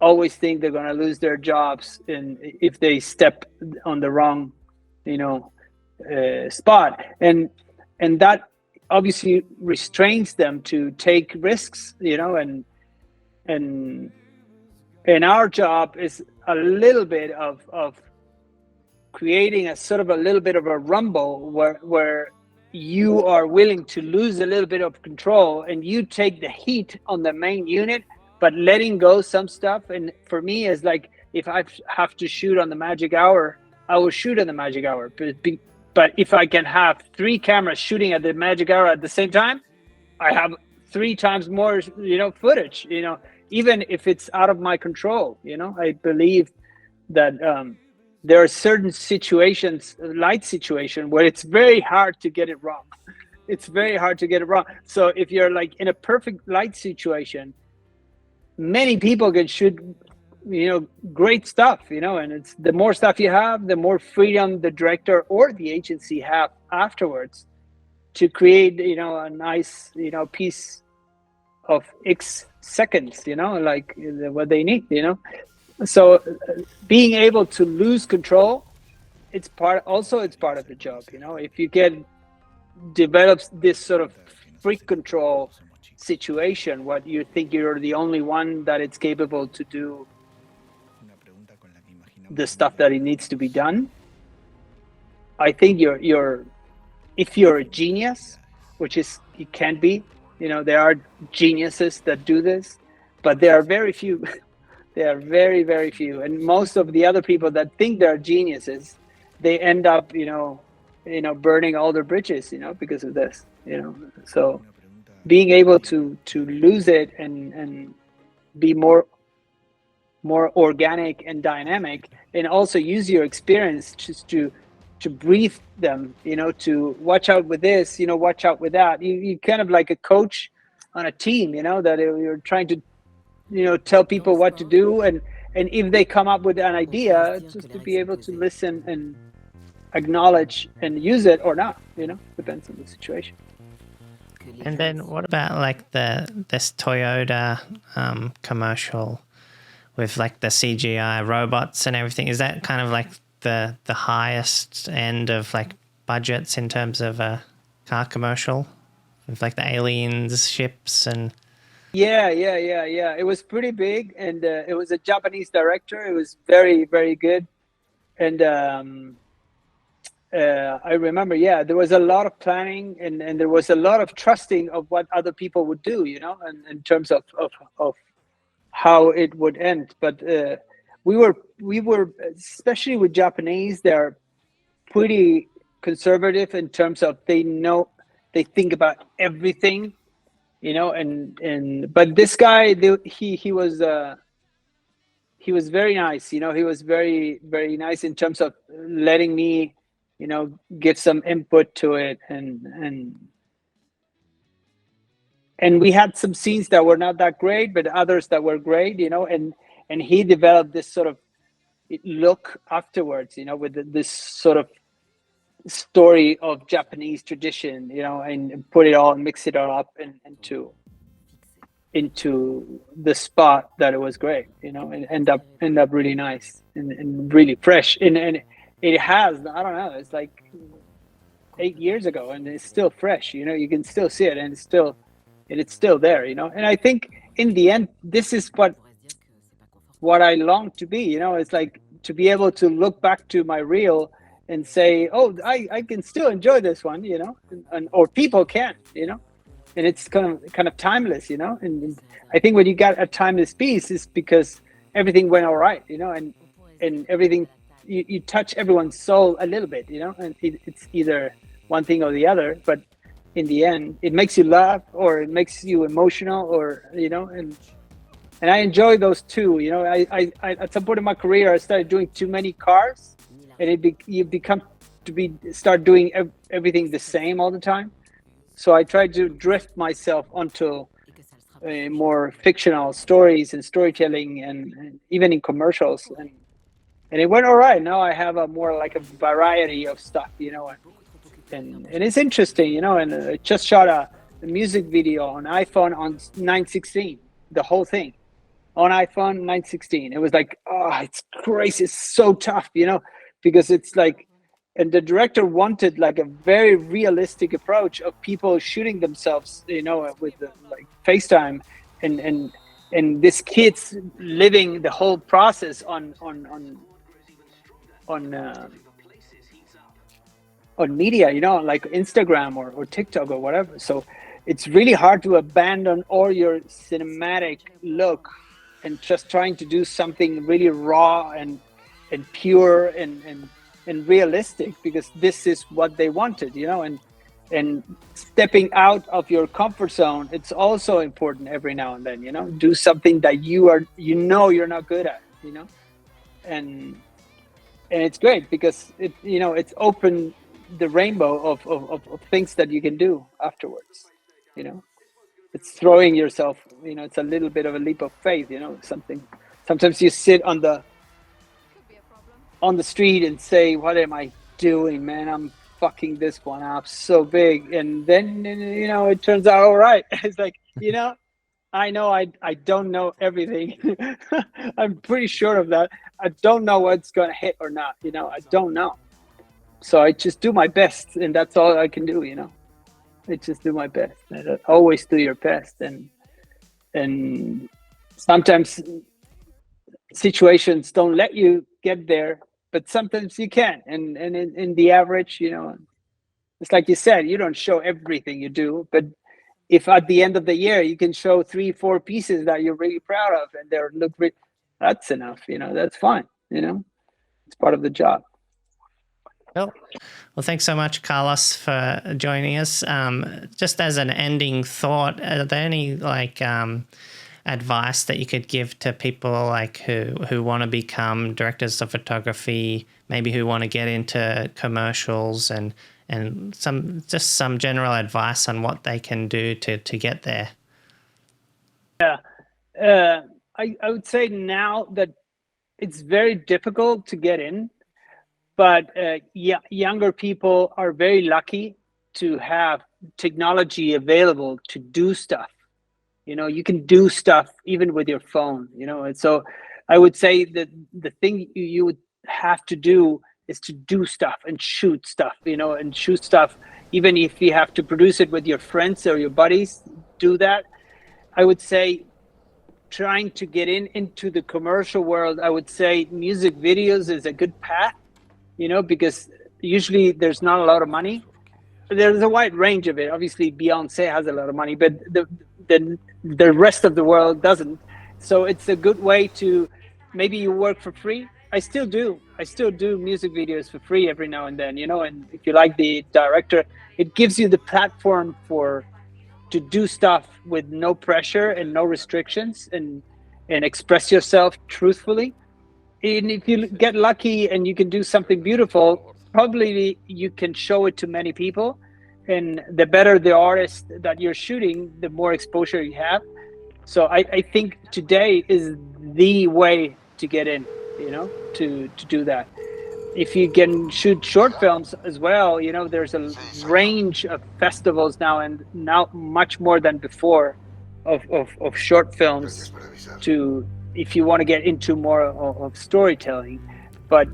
always think they're going to lose their jobs and if they step on the wrong, you know, spot, and that obviously restrains them to take risks, you know. And our job is a little bit of creating a sort of a little bit of a rumble where you are willing to lose a little bit of control and you take the heat on the main unit, but letting go some stuff. And for me, it's like, if I have to shoot on the magic hour, I will shoot on the magic hour. But if I can have 3 cameras shooting at the magic hour at the same time, I have 3 times more, you know, footage, you know, even if it's out of my control. You know, I believe that there are certain situations, light situation, where it's very hard to get it wrong. It's very hard to get it wrong. So if you're like in a perfect light situation, many people can shoot, you know, great stuff, you know. And it's the more stuff you have, the more freedom the director or the agency have afterwards to create, you know, a nice, you know, piece of X seconds, you know, like what they need, you know. So being able to lose control, it's part of the job, you know. If you develops this sort of freak control situation, what you think you're the only one that it's capable to do the stuff that it needs to be done, I think if you're a genius, which is, it can be, you know, there are geniuses that do this, but there are very few. There are very, very few. And most of the other people that think they're geniuses, they end up, you know, burning all their bridges, you know, because of this, you know. So being able to lose it and be more organic and dynamic, and also use your experience just to brief them, you know, to watch out with this, you know, watch out with that. You kind of like a coach on a team, you know, that you're trying to, you know, tell people what to do, and if they come up with an idea, just to be able to listen and acknowledge and use it or not, you know, depends on the situation. And then what about like this Toyota commercial with like the CGI robots and everything? Is that kind of like the highest end of like budgets in terms of a car commercial with like the aliens, ships, and Yeah. It was pretty big, and it was a Japanese director. It was very, very good. And I remember, there was a lot of planning, and there was a lot of trusting of what other people would do, you know, and in terms of how it would end. But we were, especially with Japanese, they're pretty conservative in terms of they think about everything, you know. But this guy, he was very nice, you know. He was very, very nice in terms of letting me, you know, give some input to it, and and we had some scenes that were not that great, but others that were great, you know, and he developed this sort of look afterwards, you know, with this sort of story of Japanese tradition, you know, and put it all, mix it all up into the spot that it was great, you know, and end up really nice and really fresh. And it has, I don't know, it's like 8 years ago and it's still fresh, you know, you can still see it and it's still there, you know. And I think in the end, this is what I long to be, you know. It's like to be able to look back to my reel and say, oh, I can still enjoy this one, you know, or people can, you know. And it's kind of timeless, you know. And I think when you got a timeless piece is because everything went all right, you know, and everything, you touch everyone's soul a little bit, you know, and it's either one thing or the other, but in the end, it makes you laugh or it makes you emotional, or, you know, and I enjoy those two, you know. I at some point in my career, I started doing too many cars, and you become start doing everything the same all the time. So I tried to drift myself onto more fictional stories and storytelling, and even in commercials, and it went all right. Now I have a more like a variety of stuff, you know, and it's interesting, you know. And I just shot a music video on iPhone on 916, the whole thing on iPhone 916. It was like, oh, it's crazy, it's so tough, you know, because it's like, and the director wanted like a very realistic approach of people shooting themselves, you know, with the, like FaceTime, and this kid's living the whole process on media, you know, like Instagram or TikTok or whatever. So it's really hard to abandon all your cinematic look and just trying to do something really raw and pure and realistic, because this is what they wanted, you know. And stepping out of your comfort zone, it's also important every now and then, you know. Do something that you're not good at, you know. And it's great because it, you know, it's opened the rainbow of things that you can do afterwards, you know. It's throwing yourself, you know, it's a little bit of a leap of faith, you know. Sometimes you sit on the street and say, what am I doing, man? I'm fucking this one up so big. And then, you know, it turns out all right. It's like, you know I don't know everything. I'm pretty sure of that. I don't know what's going to hit or not, you know. I don't know. So I just do my best, and that's all I can do, you know. I just do my best. Always do your best. And sometimes situations don't let you get there, but sometimes you can. And in the average, you know, it's like you said, you don't show everything you do, but if at the end of the year you can show 3-4 pieces that you're really proud of and they look great, that's enough, you know. That's fine, you know. It's part of the job. Cool. Well, thanks so much, Carlos, for joining us. Just as an ending thought, are there any like advice that you could give to people like who want to become directors of photography, maybe who want to get into commercials, and some general advice on what they can do to get there? Yeah, I would say now that it's very difficult to get in, but younger people are very lucky to have technology available to do stuff. You know, you can do stuff even with your phone, you know. And so I would say that the thing you would have to do is to do stuff and shoot stuff, you know, and shoot stuff. Even if you have to produce it with your friends or your buddies, do that. I would say trying to get into the commercial world, I would say music videos is a good path, you know, because usually there's not a lot of money. There's a wide range of it. Obviously, Beyonce has a lot of money, but the rest of the world doesn't. So it's a good way to, maybe you work for free. I still do music videos for free every now and then, you know. And if you like the director, it gives you the platform to do stuff with no pressure and no restrictions, and express yourself truthfully. And if you get lucky and you can do something beautiful, probably you can show it to many people, and the better the artist that you're shooting, the more exposure you have. So I think today is the way to get in, you know, to do that. If you can shoot short films as well, you know, there's a range of festivals now, and now much more than before, of short films to, if you want to get into more of storytelling. But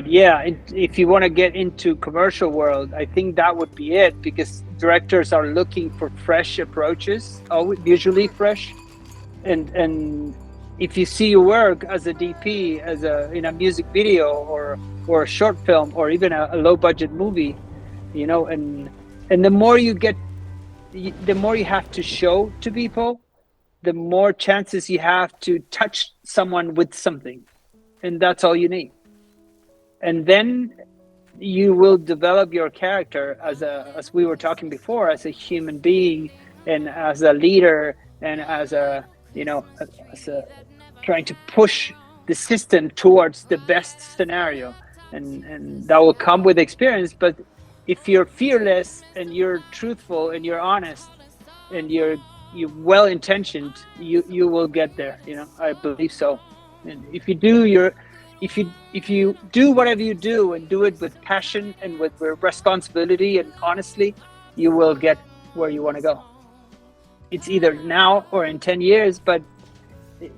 yeah, if you want to get into commercial world, I think that would be it, because directors are looking for fresh approaches, usually fresh. And if you see your work as a DP, in a music video or a short film, or even a low budget movie, you know, and the more you have to show to people, the more chances you have to touch someone with something, and that's all you need. And then you will develop your character as we were talking before, as a human being, and as a leader, and as a, you know, as a trying to push the system towards the best scenario, and that will come with experience. But if you're fearless and you're truthful and you're honest and you're well intentioned, you will get there, you know. I believe so. And if you do whatever you do, and do it with passion and with responsibility and honestly, you will get where you want to go. It's either now or in 10 years, but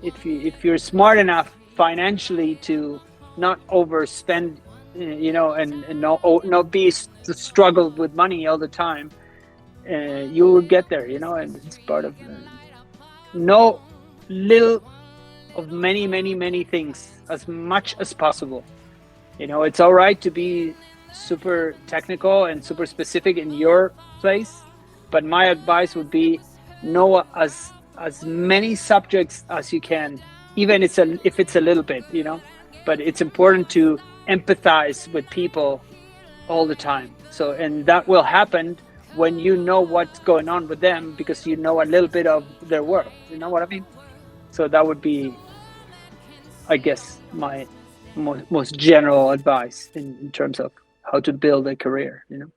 if you're smart enough financially to not overspend, you know, and not be struggled with money all the time, you will get there, you know. And it's part of no little of many things, as much as possible. You know, it's all right to be super technical and super specific in your place, but my advice would be know as many subjects as you can, even if it's a little bit, you know. But it's important to empathize with people all the time. So, and that will happen when you know what's going on with them, because you know a little bit of their work. You know what I mean? So that would be, I guess, my most general advice in terms of how to build a career, you know.